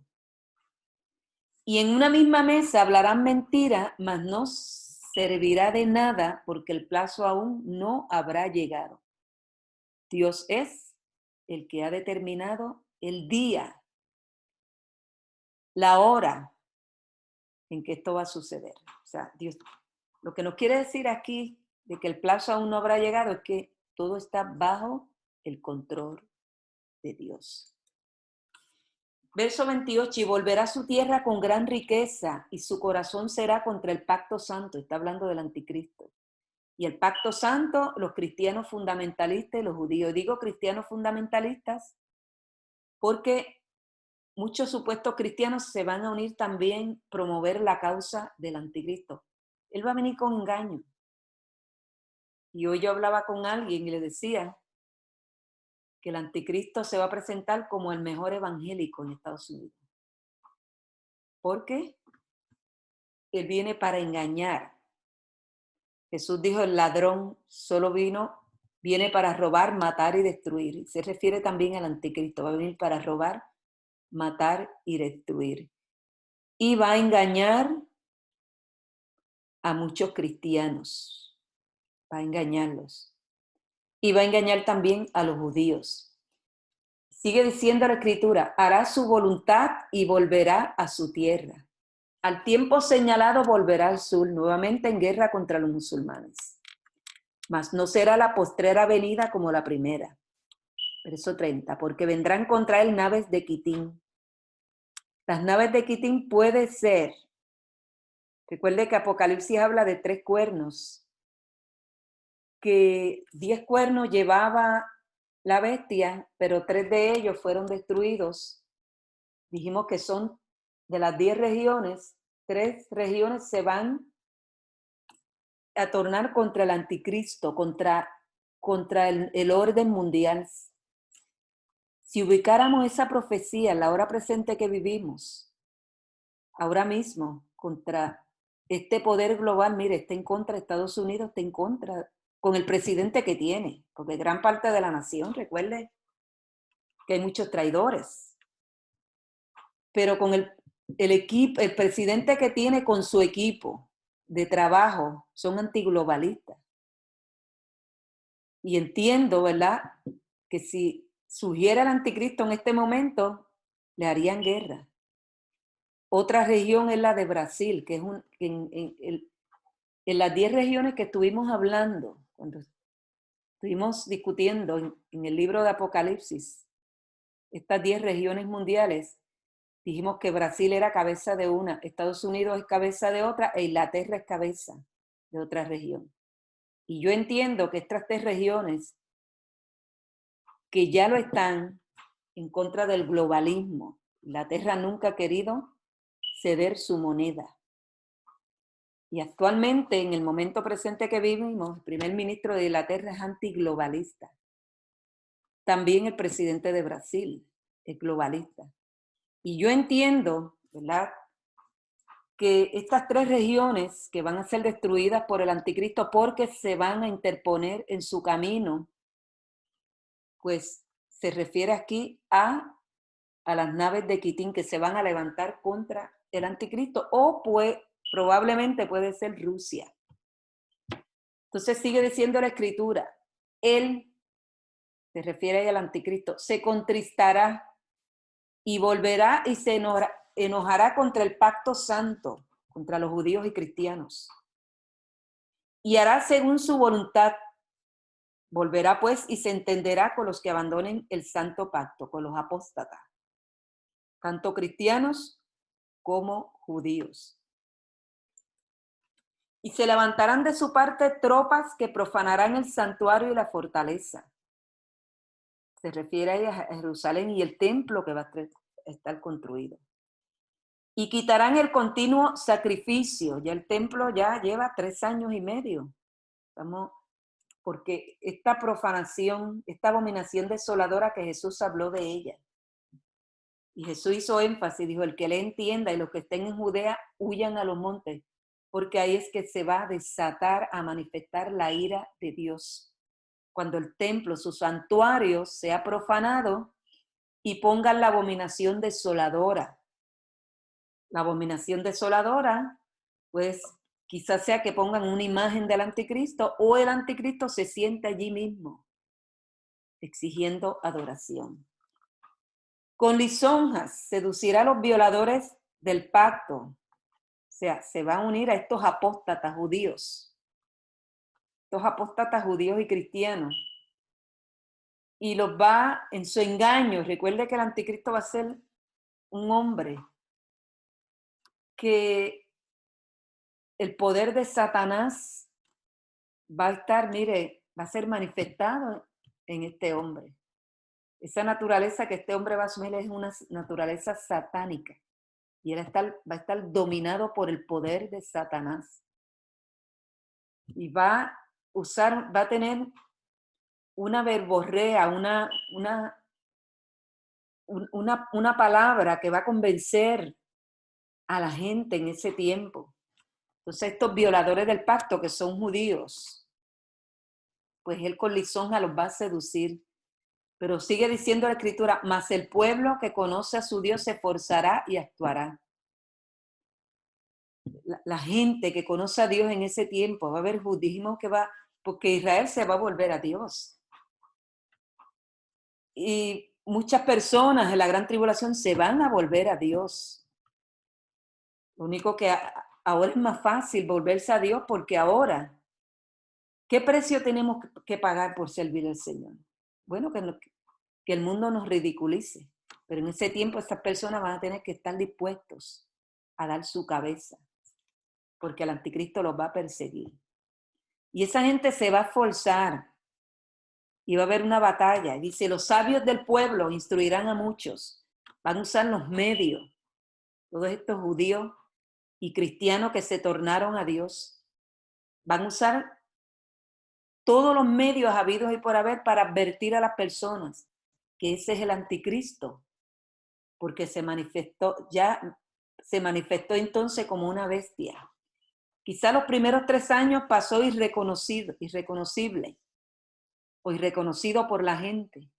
Y en una misma mesa hablarán mentira, mas no servirá de nada porque el plazo aún no habrá llegado. Dios es el que ha determinado el día, la hora en que esto va a suceder. O sea, Dios, lo que nos quiere decir aquí de que el plazo aún no habrá llegado es que todo está bajo el control de Dios. Verso 28, y volverá a su tierra con gran riqueza y su corazón será contra el pacto santo. Está hablando del anticristo. Y el pacto santo, los cristianos fundamentalistas y los judíos. Digo cristianos fundamentalistas porque muchos supuestos cristianos se van a unir también a promover la causa del anticristo. Él va a venir con engaño. Y hoy yo hablaba con alguien y le decía que el anticristo se va a presentar como el mejor evangélico en Estados Unidos. ¿Por qué? Él viene para engañar. Jesús dijo, el ladrón solo viene para robar, matar y destruir. Se refiere también al anticristo, va a venir para robar, matar y destruir. Y va a engañar a muchos cristianos, va a engañarlos. Y va a engañar también a los judíos. Sigue diciendo la Escritura, hará su voluntad y volverá a su tierra. Al tiempo señalado volverá al sur, nuevamente en guerra contra los musulmanes. Mas no será la postrera venida como la primera. Verso 30, porque vendrán contra él naves de Quitín. Las naves de Quitín puede ser, recuerde que Apocalipsis habla de 3 cuernos, que 10 cuernos llevaba la bestia, pero 3 de ellos fueron destruidos. Dijimos que son de las 10 regiones, 3 regiones se van a tornar contra el anticristo, contra el orden mundial. Si ubicáramos esa profecía en la hora presente que vivimos, ahora mismo, contra este poder global, mire, está en contra de Estados Unidos, está en contra con el presidente que tiene, porque gran parte de la nación, recuerde que hay muchos traidores, pero con el equipo, el presidente que tiene con su equipo de trabajo, son antiglobalistas. Y entiendo, ¿verdad?, que si surgiera el anticristo en este momento, le harían guerra. Otra región es la de Brasil, que es en las 10 regiones que estuvimos hablando, cuando estuvimos discutiendo en el libro de Apocalipsis, estas 10 regiones mundiales, dijimos que Brasil era cabeza de una, Estados Unidos es cabeza de otra e Inglaterra es cabeza de otra región. Y yo entiendo que estas 3 regiones que ya lo están en contra del globalismo, Inglaterra nunca ha querido ceder su moneda. Y actualmente, en el momento presente que vivimos, el primer ministro de Inglaterra es antiglobalista. También el presidente de Brasil es globalista. Y yo entiendo, ¿verdad?, que estas 3 regiones que van a ser destruidas por el anticristo porque se van a interponer en su camino, pues se refiere aquí a las naves de Quitín que se van a levantar contra el anticristo, o pues probablemente puede ser Rusia. Entonces sigue diciendo la Escritura, él, se refiere al anticristo, se contristará y volverá y se enojará contra el pacto santo, contra los judíos y cristianos. Y hará según su voluntad. Volverá pues y se entenderá con los que abandonen el santo pacto, con los apóstatas, tanto cristianos como judíos. Y se levantarán de su parte tropas que profanarán el santuario y la fortaleza. Se refiere ahí a Jerusalén y el templo que va a estar construido. Y quitarán el continuo sacrificio. Ya el templo ya lleva 3 años y medio. Porque esta profanación, esta abominación desoladora que Jesús habló de ella. Y Jesús hizo énfasis, dijo, el que le entienda y los que estén en Judea huyan a los montes, porque ahí es que se va a desatar, a manifestar la ira de Dios. Cuando el templo, su santuario, sea profanado y pongan la abominación desoladora. La abominación desoladora, pues quizás sea que pongan una imagen del anticristo o el anticristo se siente allí mismo, exigiendo adoración. Con lisonjas seducirá a los violadores del pacto. O sea, se va a unir a estos apóstatas judíos y cristianos. Y los va en su engaño. Recuerde que el anticristo va a ser un hombre que el poder de Satanás va a estar, mire, va a ser manifestado en este hombre. Esa naturaleza que este hombre va a asumir es una naturaleza satánica. Y él va a estar dominado por el poder de Satanás. Y va a tener una verborrea, una palabra que va a convencer a la gente en ese tiempo. Entonces estos violadores del pacto que son judíos, pues él con lisonja los va a seducir. Pero sigue diciendo la Escritura, mas el pueblo que conoce a su Dios se esforzará y actuará. La gente que conoce a Dios en ese tiempo, va a haber judíos porque Israel se va a volver a Dios. Y muchas personas en la gran tribulación se van a volver a Dios. Lo único que ahora es más fácil volverse a Dios porque ahora, ¿qué precio tenemos que pagar por servir al Señor? Bueno, que el mundo nos ridiculice, pero en ese tiempo estas personas van a tener que estar dispuestos a dar su cabeza, porque el anticristo los va a perseguir. Y esa gente se va a esforzar y va a haber una batalla. Dice, los sabios del pueblo instruirán a muchos, van a usar los medios, todos estos judíos y cristianos que se tornaron a Dios, van a usar todos los medios habidos y por haber para advertir a las personas que ese es el anticristo, porque se manifestó entonces como una bestia. Quizá los primeros 3 años pasó irreconocible o irreconocido por la gente.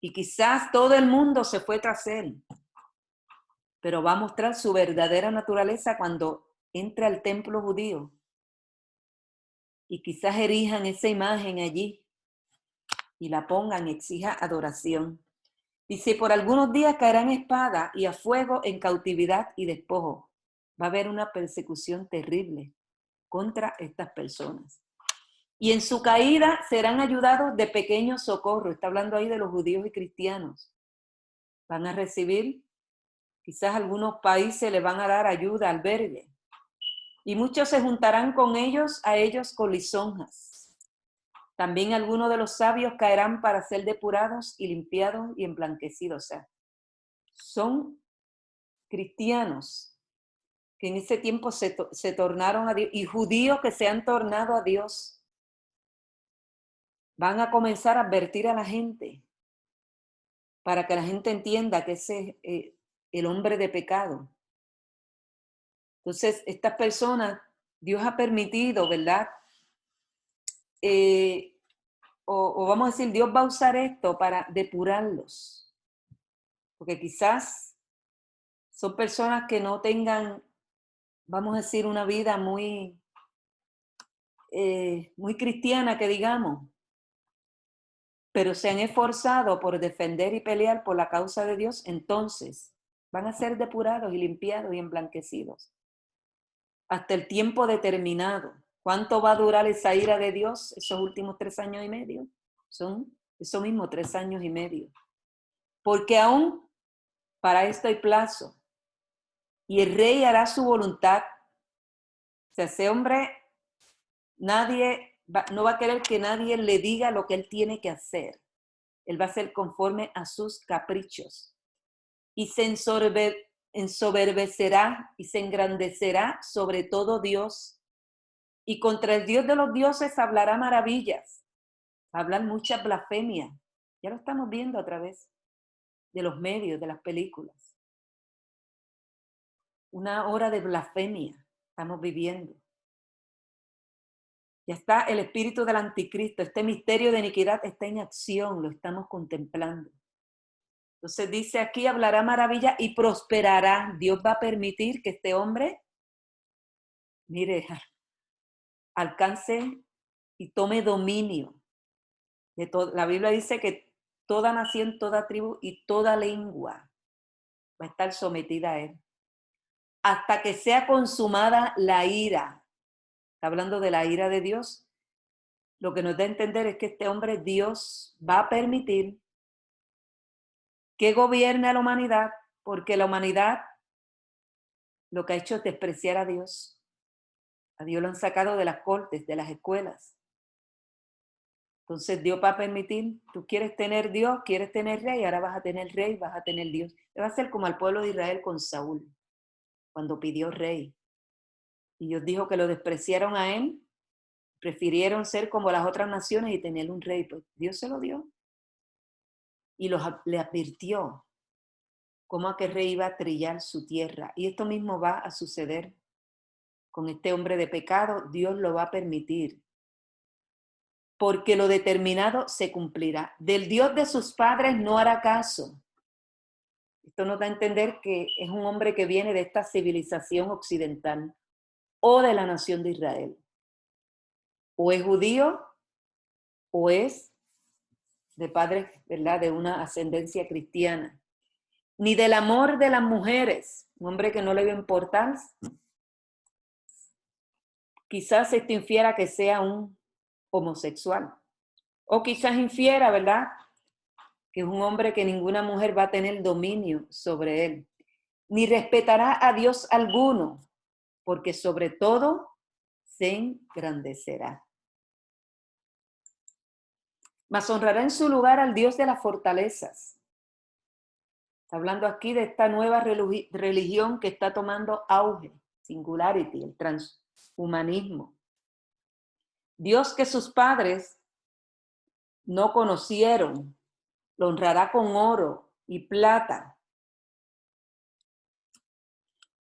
Y quizás todo el mundo se fue tras él, pero va a mostrar su verdadera naturaleza cuando entra al templo judío. Y quizás erijan esa imagen allí y la pongan y exija adoración. Dice, por algunos días caerán espada y a fuego en cautividad y despojo. Va a haber una persecución terrible contra estas personas. Y en su caída serán ayudados de pequeño socorro. Está hablando ahí de los judíos y cristianos. Van a recibir, quizás algunos países les van a dar ayuda, albergue. Y muchos se juntarán con ellos, a ellos con lisonjas. También algunos de los sabios caerán para ser depurados y limpiados y emblanquecidos. O sea, son cristianos que en ese tiempo se tornaron a Dios y judíos que se han tornado a Dios. Van a comenzar a advertir a la gente para que la gente entienda que ese es el hombre de pecado. Entonces, estas personas, Dios ha permitido, ¿verdad? O vamos a decir, Dios va a usar esto para depurarlos. Porque quizás son personas que no tengan, vamos a decir, una vida muy cristiana, que digamos, pero se han esforzado por defender y pelear por la causa de Dios, entonces van a ser depurados y limpiados y emblanquecidos hasta el tiempo determinado. ¿Cuánto va a durar esa ira de Dios esos últimos 3 años y medio? Son eso mismo, 3 años y medio. Porque aún para esto hay plazo. Y el rey hará su voluntad. O sea, ese hombre, no va a querer que nadie le diga lo que él tiene que hacer. Él va a ser conforme a sus caprichos. Y se ensoberbecerá y se engrandecerá sobre todo Dios. Y contra el Dios de los dioses hablará maravillas. Hablan muchas blasfemias. Ya lo estamos viendo a través de los medios, de las películas. Una hora de blasfemia estamos viviendo. Ya está el espíritu del anticristo, este misterio de iniquidad está en acción, lo estamos contemplando. Entonces dice aquí, hablará maravilla y prosperará. Dios va a permitir que este hombre, mire, alcance y tome dominio de todo. La Biblia dice que toda nación, toda tribu y toda lengua va a estar sometida a él. Hasta que sea consumada la ira. Está hablando de la ira de Dios. Lo que nos da a entender es que este hombre, Dios, va a permitir que gobierne a la humanidad, porque la humanidad lo que ha hecho es despreciar a Dios. A Dios lo han sacado de las cortes, de las escuelas. Entonces Dios va a permitir, tú quieres tener Dios, quieres tener rey, ahora vas a tener rey, vas a tener Dios. Le va a ser como al pueblo de Israel con Saúl, cuando pidió rey. Y Dios dijo que lo despreciaron a él, prefirieron ser como las otras naciones y tener un rey. Pues Dios se lo dio. Y le advirtió cómo aquel rey iba a trillar su tierra. Y esto mismo va a suceder con este hombre de pecado. Dios lo va a permitir. Porque lo determinado se cumplirá. Del Dios de sus padres no hará caso. Esto nos da a entender que es un hombre que viene de esta civilización occidental o de la nación de Israel. O es judío o es de padres, ¿verdad?, de una ascendencia cristiana. Ni del amor de las mujeres, un hombre que no le vio importancia. Quizás esto infiera que sea un homosexual. O quizás infiera, ¿verdad?, que es un hombre que ninguna mujer va a tener dominio sobre él. Ni respetará a Dios alguno, porque sobre todo se engrandecerá. Mas honrará en su lugar al Dios de las fortalezas. Está hablando aquí de esta nueva religión que está tomando auge, singularity, el transhumanismo. Dios que sus padres no conocieron, lo honrará con oro y plata,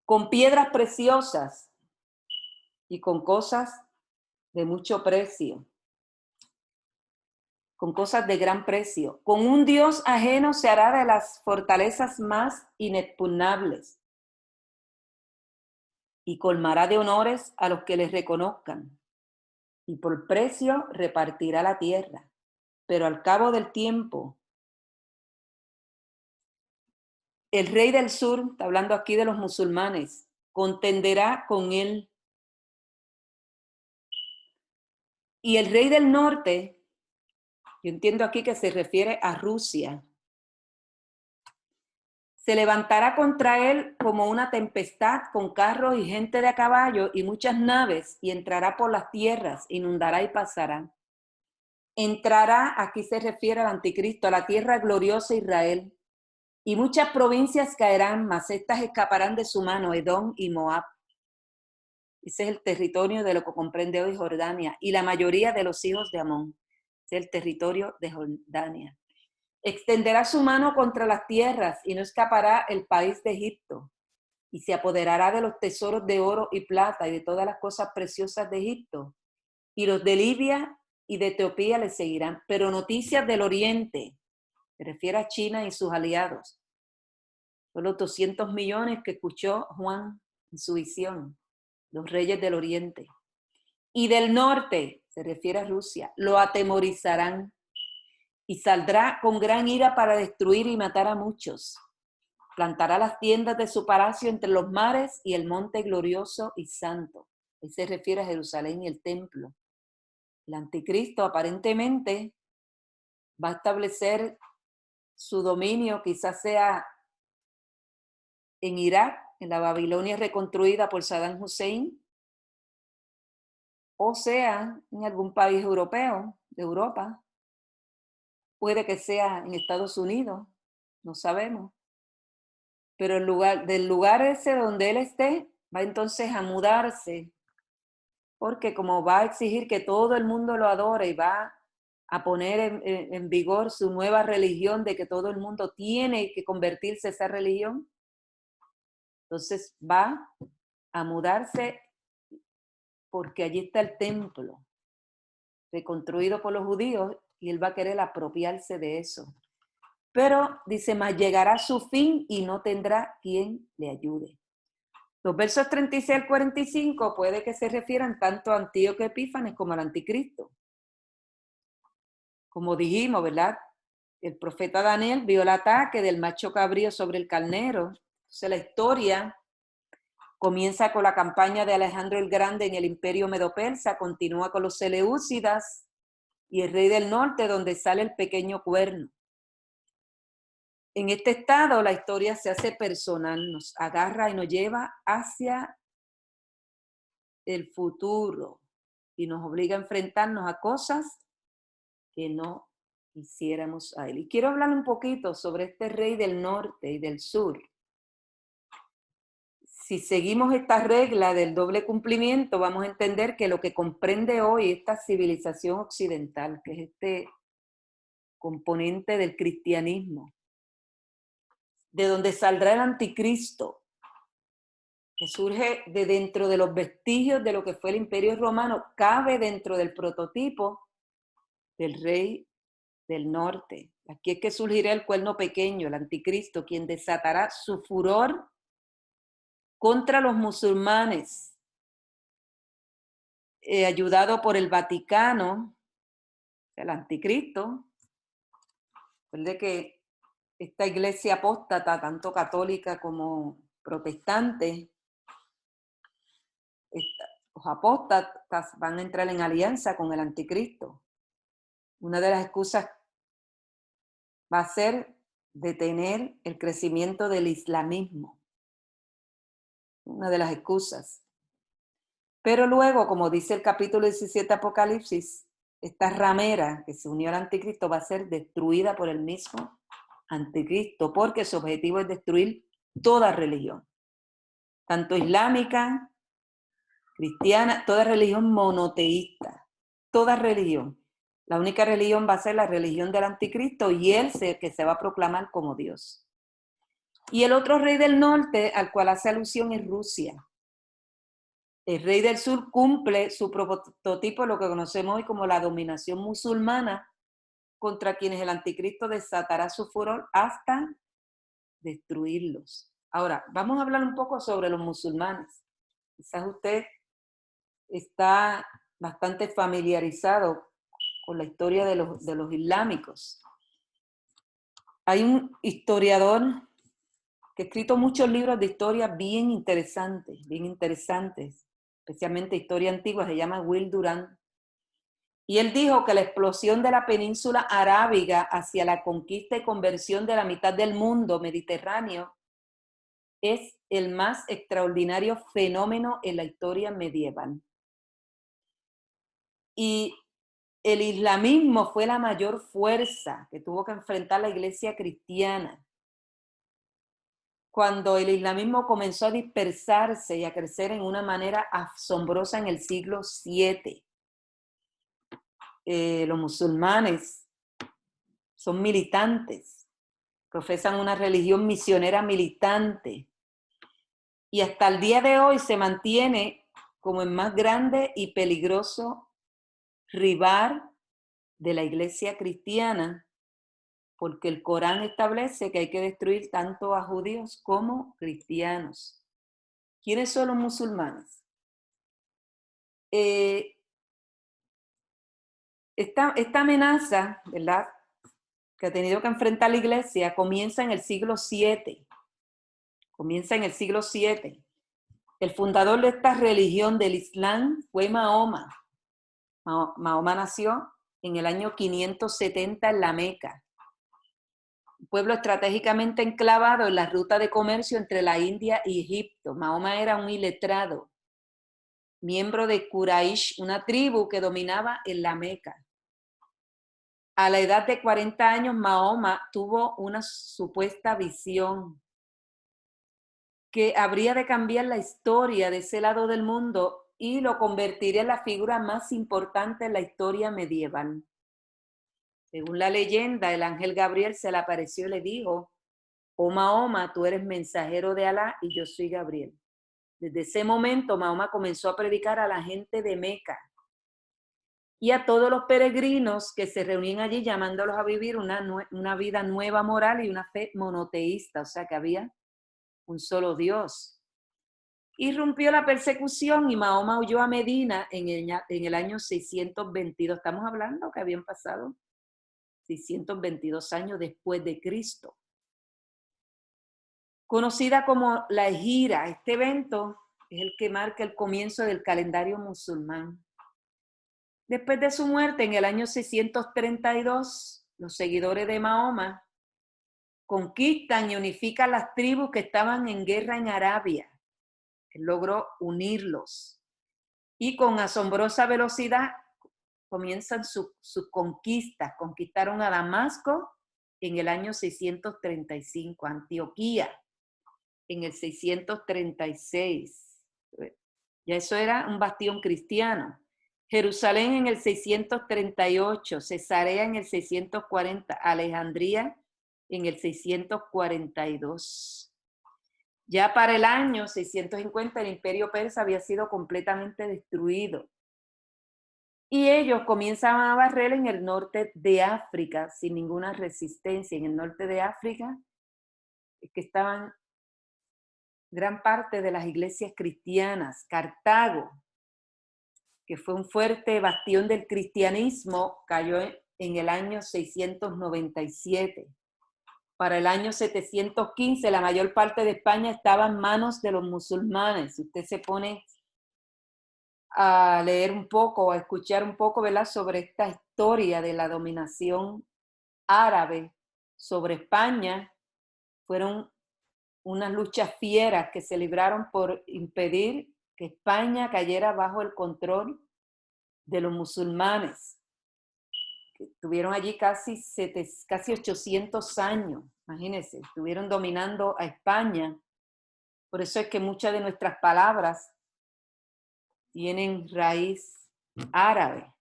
con piedras preciosas y con cosas de mucho precio, con cosas de gran precio. Con un Dios ajeno se hará de las fortalezas más inexpugnables y colmará de honores a los que les reconozcan. Y por precio repartirá la tierra. Pero al cabo del tiempo, el rey del sur, está hablando aquí de los musulmanes, contenderá con él. Y el rey del norte, yo entiendo aquí que se refiere a Rusia, se levantará contra él como una tempestad con carros y gente de a caballo y muchas naves, y entrará por las tierras, inundará y pasará. Entrará, aquí se refiere al anticristo, a la tierra gloriosa Israel, y muchas provincias caerán, mas estas escaparán de su mano, Edom y Moab. Ese es el territorio de lo que comprende hoy Jordania, y la mayoría de los hijos de Amón. Ese es el territorio de Jordania. Extenderá su mano contra las tierras, y no escapará el país de Egipto, y se apoderará de los tesoros de oro y plata, y de todas las cosas preciosas de Egipto, y los de Libia y de Etiopía le seguirán. Pero noticias del oriente, se refiere a China y sus aliados, son los 200 millones que escuchó Juan en su visión, los reyes del oriente. Y del norte, se refiere a Rusia, lo atemorizarán y saldrá con gran ira para destruir y matar a muchos. Plantará las tiendas de su palacio entre los mares y el monte glorioso y santo. Él se refiere a Jerusalén y el templo. El anticristo aparentemente va a establecer su dominio, quizás sea en Irak, en la Babilonia reconstruida por Saddam Hussein, o sea en algún país europeo, de Europa, puede que sea en Estados Unidos, no sabemos. Pero del lugar ese donde él esté, va entonces a mudarse, porque como va a exigir que todo el mundo lo adore y va a poner en vigor su nueva religión de que todo el mundo tiene que convertirse a esa religión, entonces va a mudarse porque allí está el templo reconstruido por los judíos y él va a querer apropiarse de eso. Pero dice, mas llegará su fin y no tendrá quien le ayude. Los versos 36 al 45 puede que se refieran tanto a Antíoco Epífanes como al anticristo. Como dijimos, ¿verdad? El profeta Daniel vio el ataque del macho cabrío sobre el carnero. Entonces la historia comienza con la campaña de Alejandro el Grande en el imperio medo-persa, continúa con los seleúcidas y el rey del norte, donde sale el pequeño cuerno. En este estado la historia se hace personal, nos agarra y nos lleva hacia el futuro y nos obliga a enfrentarnos a cosas que no quisiéramos a él. Y quiero hablar un poquito sobre este rey del norte y del sur. Si seguimos esta regla del doble cumplimiento, vamos a entender que lo que comprende hoy esta civilización occidental, que es este componente del cristianismo, de donde saldrá el anticristo, que surge de dentro de los vestigios de lo que fue el imperio romano, cabe dentro del prototipo del rey del norte. Aquí es que surgirá el cuerno pequeño, el anticristo, quien desatará su furor contra los musulmanes, ayudado por el Vaticano, el anticristo. Recuerde que esta iglesia apóstata, tanto católica como protestante, los apóstatas van a entrar en alianza con el anticristo. Una de las excusas va a ser detener el crecimiento del islamismo. Una de las excusas. Pero luego, como dice el capítulo 17 Apocalipsis, esta ramera que se unió al anticristo va a ser destruida por el mismo anticristo, porque su objetivo es destruir toda religión, tanto islámica, cristiana, toda religión monoteísta, toda religión. La única religión va a ser la religión del anticristo y él que se va a proclamar como Dios. Y el otro rey del norte al cual hace alusión es Rusia. El rey del sur cumple su prototipo, lo que conocemos hoy como la dominación musulmana, contra quienes el anticristo desatará su furor hasta destruirlos. Ahora, vamos a hablar un poco sobre los musulmanes. Quizás usted está bastante familiarizado con la historia de los islámicos. Hay un historiador que ha escrito muchos libros de historia bien interesantes, especialmente historia antigua, se llama Will Durant. Y él dijo que la explosión de la península arábiga hacia la conquista y conversión de la mitad del mundo mediterráneo es el más extraordinario fenómeno en la historia medieval. Y el islamismo fue la mayor fuerza que tuvo que enfrentar la iglesia cristiana. Cuando el islamismo comenzó a dispersarse y a crecer en una manera asombrosa en el siglo VII. Los musulmanes son militantes, profesan una religión misionera militante y hasta el día de hoy se mantiene como el más grande y peligroso rival de la iglesia cristiana, porque el Corán establece que hay que destruir tanto a judíos como cristianos. ¿Quiénes son los musulmanes? Esta amenaza, ¿verdad?, que ha tenido que enfrentar la iglesia comienza en el siglo VII. El fundador de esta religión del Islam fue Mahoma. Mahoma nació en el año 570 en la Meca, un pueblo estratégicamente enclavado en la ruta de comercio entre la India y Egipto. Mahoma era un iletrado, miembro de Quraysh, una tribu que dominaba en la Meca. a la edad de 40 años, Mahoma tuvo una supuesta visión que habría de cambiar la historia de ese lado del mundo y lo convertiría en la figura más importante en la historia medieval. Según la leyenda, el ángel Gabriel se le apareció y le dijo: oh Mahoma, tú eres mensajero de Alá y yo soy Gabriel. Desde ese momento, Mahoma comenzó a predicar a la gente de Meca y a todos los peregrinos que se reunían allí, llamándolos a vivir una vida nueva moral y una fe monoteísta, o sea que había un solo Dios. Irrumpió la persecución y Mahoma huyó a Medina en el año 622. Estamos hablando que habían pasado 622 años después de Cristo. Conocida como la Hijra, este evento es el que marca el comienzo del calendario musulmán. Después de su muerte en el año 632, los seguidores de Mahoma conquistan y unifican las tribus que estaban en guerra en Arabia. Él logró unirlos y con asombrosa velocidad comienzan sus conquistas. Conquistaron a Damasco en el año 635, Antioquía en el 636. Ya eso era un bastión cristiano. Jerusalén en el 638, Cesarea en el 640, Alejandría en el 642. Ya para el año 650 el imperio persa había sido completamente destruido. Y ellos comienzan a barrer en el norte de África sin ninguna resistencia. En el norte de África es que estaban gran parte de las iglesias cristianas. Cartago, que fue un fuerte bastión del cristianismo, cayó en el año 697. Para el año 715, la mayor parte de España estaba en manos de los musulmanes. Si usted se pone a leer un poco, a escuchar un poco, ¿verdad?, sobre esta historia de la dominación árabe sobre España, fueron unas luchas fieras que se libraron por impedir que España cayera bajo el control de los musulmanes, que estuvieron allí casi 800 años, imagínense, estuvieron dominando a España. Por eso es que muchas de nuestras palabras tienen raíz árabe.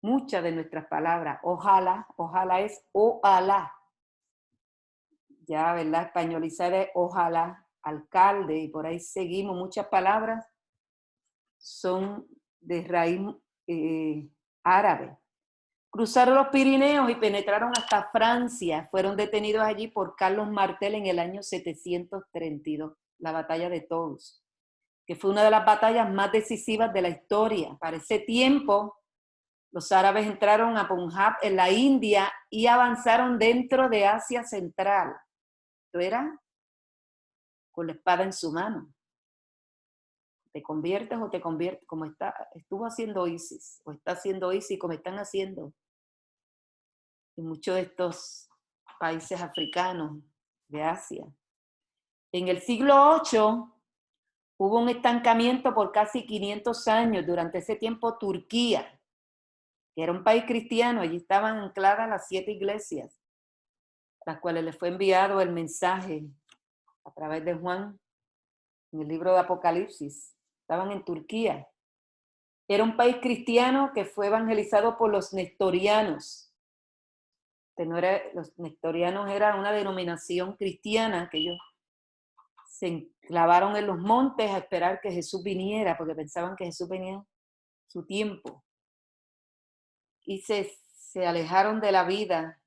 Muchas de nuestras palabras, ojalá, ojalá es ojalá. Ya, ¿verdad? Españolizada es ojalá, alcalde, y por ahí seguimos. Muchas palabras son de raíz árabe. Cruzaron los Pirineos y penetraron hasta Francia. Fueron detenidos allí por Carlos Martel en el año 732, la batalla de Tours, que fue una de las batallas más decisivas de la historia. Para ese tiempo, los árabes entraron a Punjab en la India y avanzaron dentro de Asia Central. Esto era con la espada en su mano. Te conviertes o te conviertes, como estuvo haciendo ISIS, o está haciendo ISIS, como están haciendo en muchos de estos países africanos de Asia. En el siglo VIII hubo un estancamiento por casi 500 años. Durante ese tiempo Turquía, que era un país cristiano, allí estaban ancladas las 7 iglesias, las cuales les fue enviado el mensaje a través de Juan en el libro de Apocalipsis. Estaban en Turquía. Era un país cristiano que fue evangelizado por los nestorianos. Los nestorianos era una denominación cristiana que ellos se enclavaron en los montes a esperar que Jesús viniera, porque pensaban que Jesús venía en su tiempo. Y se alejaron de la vida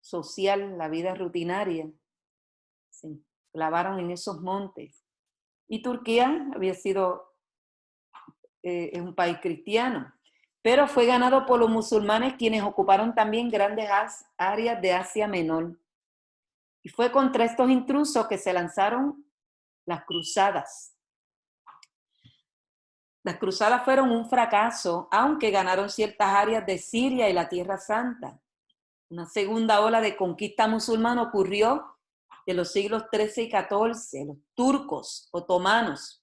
social, la vida rutinaria. Se enclavaron en esos montes. Y Turquía había sido un país cristiano, pero fue ganado por los musulmanes, quienes ocuparon también grandes áreas de Asia Menor. Y fue contra estos intrusos que se lanzaron las cruzadas. Las cruzadas fueron un fracaso, aunque ganaron ciertas áreas de Siria y la Tierra Santa. Una segunda ola de conquista musulmana ocurrió en los siglos XIII y XIV. Los turcos, otomanos,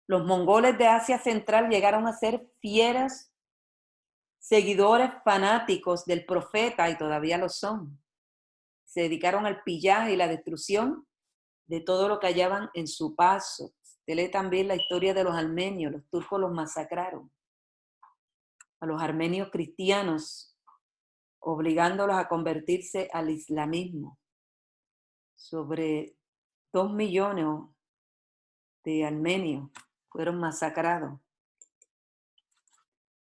los mongoles de Asia Central llegaron a ser fieras seguidores fanáticos del profeta, y todavía lo son. Se dedicaron al pillaje y la destrucción de todo lo que hallaban en su paso. Usted lee también la historia de los armenios, los turcos los masacraron. A los armenios cristianos, obligándolos a convertirse al islamismo. Sobre 2 millones de armenios fueron masacrados.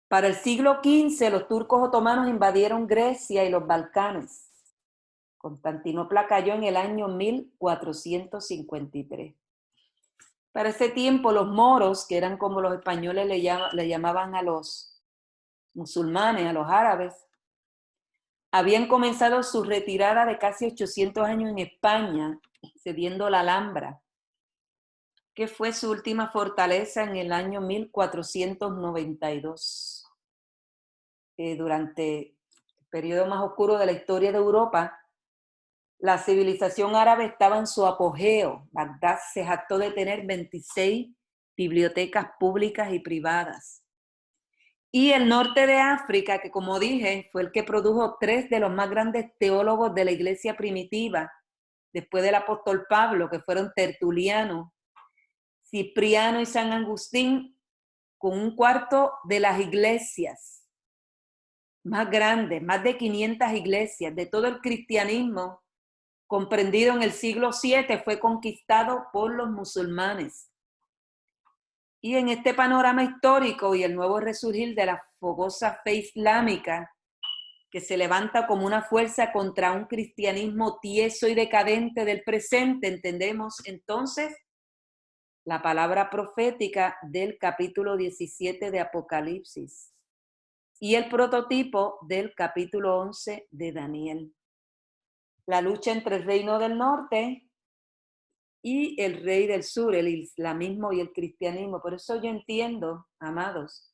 Para el siglo XV, los turcos otomanos invadieron Grecia y los Balcanes. Constantinopla cayó en el año 1453. Para ese tiempo, los moros, que eran como los españoles le llamaban a los musulmanes, a los árabes, habían comenzado su retirada de casi 800 años en España, cediendo la Alhambra, que fue su última fortaleza en el año 1492. Durante el periodo más oscuro de la historia de Europa, la civilización árabe estaba en su apogeo. Bagdad se jactó de tener 26 bibliotecas públicas y privadas. Y el norte de África, que como dije, fue el que produjo 3 de los más grandes teólogos de la iglesia primitiva, después del apóstol Pablo, que fueron Tertuliano, Cipriano y San Agustín, con 1/4 de las iglesias más grandes, más de 500 iglesias, de todo el cristianismo, comprendido en el siglo VII, fue conquistado por los musulmanes. Y en este panorama histórico y el nuevo resurgir de la fogosa fe islámica, que se levanta como una fuerza contra un cristianismo tieso y decadente del presente, entendemos entonces la palabra profética del capítulo 17 de Apocalipsis y el prototipo del capítulo 11 de Daniel. La lucha entre el reino del norte y el rey del sur, el islamismo y el cristianismo. Por eso yo entiendo, amados,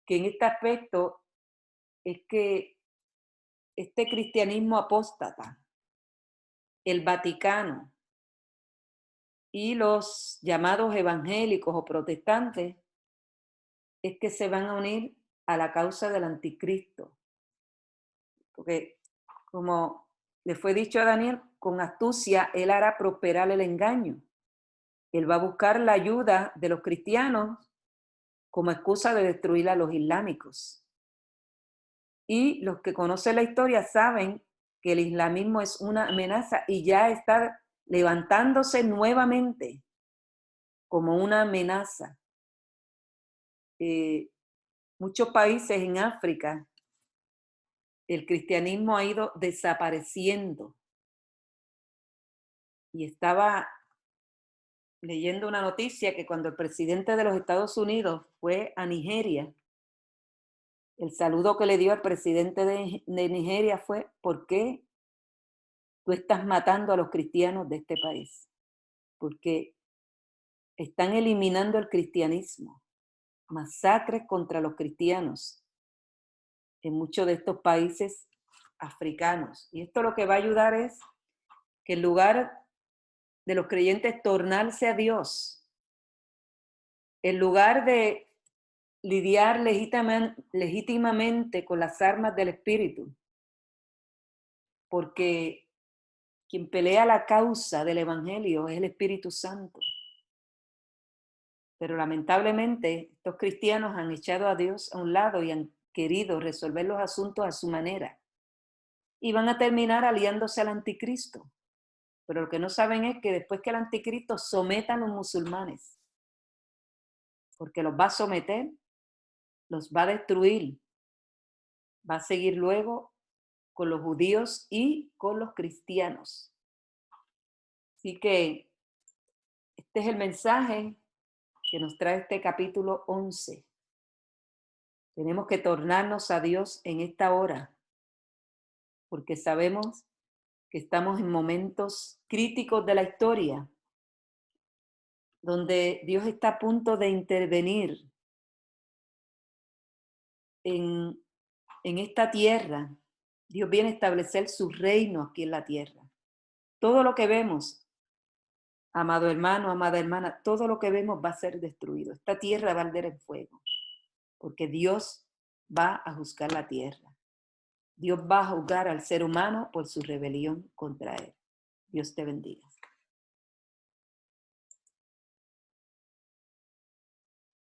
que en este aspecto es que este cristianismo apóstata, el Vaticano y los llamados evangélicos o protestantes, es que se van a unir a la causa del anticristo. Porque como le fue dicho a Daniel, con astucia él hará prosperar el engaño. Él va a buscar la ayuda de los cristianos como excusa de destruir a los islámicos. Y los que conocen la historia saben que el islamismo es una amenaza y ya está levantándose nuevamente como una amenaza. Muchos países en África, el cristianismo ha ido desapareciendo. Y estaba leyendo una noticia que cuando el presidente de los Estados Unidos fue a Nigeria, el saludo que le dio al presidente de Nigeria fue: ¿por qué tú estás matando a los cristianos de este país? Porque están eliminando el cristianismo. Masacres contra los cristianos en muchos de estos países africanos. Y esto lo que va a ayudar es que en lugar de los creyentes tornarse a Dios, en lugar de lidiar legítimamente con las armas del Espíritu, porque quien pelea la causa del Evangelio es el Espíritu Santo. Pero lamentablemente estos cristianos han echado a Dios a un lado y han querido resolver los asuntos a su manera. Y van a terminar aliándose al anticristo. Pero lo que no saben es que después que el anticristo someta a los musulmanes, porque los va a someter, los va a destruir, va a seguir luego con los judíos y con los cristianos. Así que este es el mensaje que nos trae este capítulo 11. Tenemos que tornarnos a Dios en esta hora, porque sabemos que estamos en momentos críticos de la historia, donde Dios está a punto de intervenir en esta tierra. Dios viene a establecer su reino aquí en la tierra. Todo lo que vemos, amado hermano, amada hermana, todo lo que vemos va a ser destruido. Esta tierra va a arder en fuego, porque Dios va a juzgar la tierra. Dios va a juzgar al ser humano por su rebelión contra él. Dios te bendiga.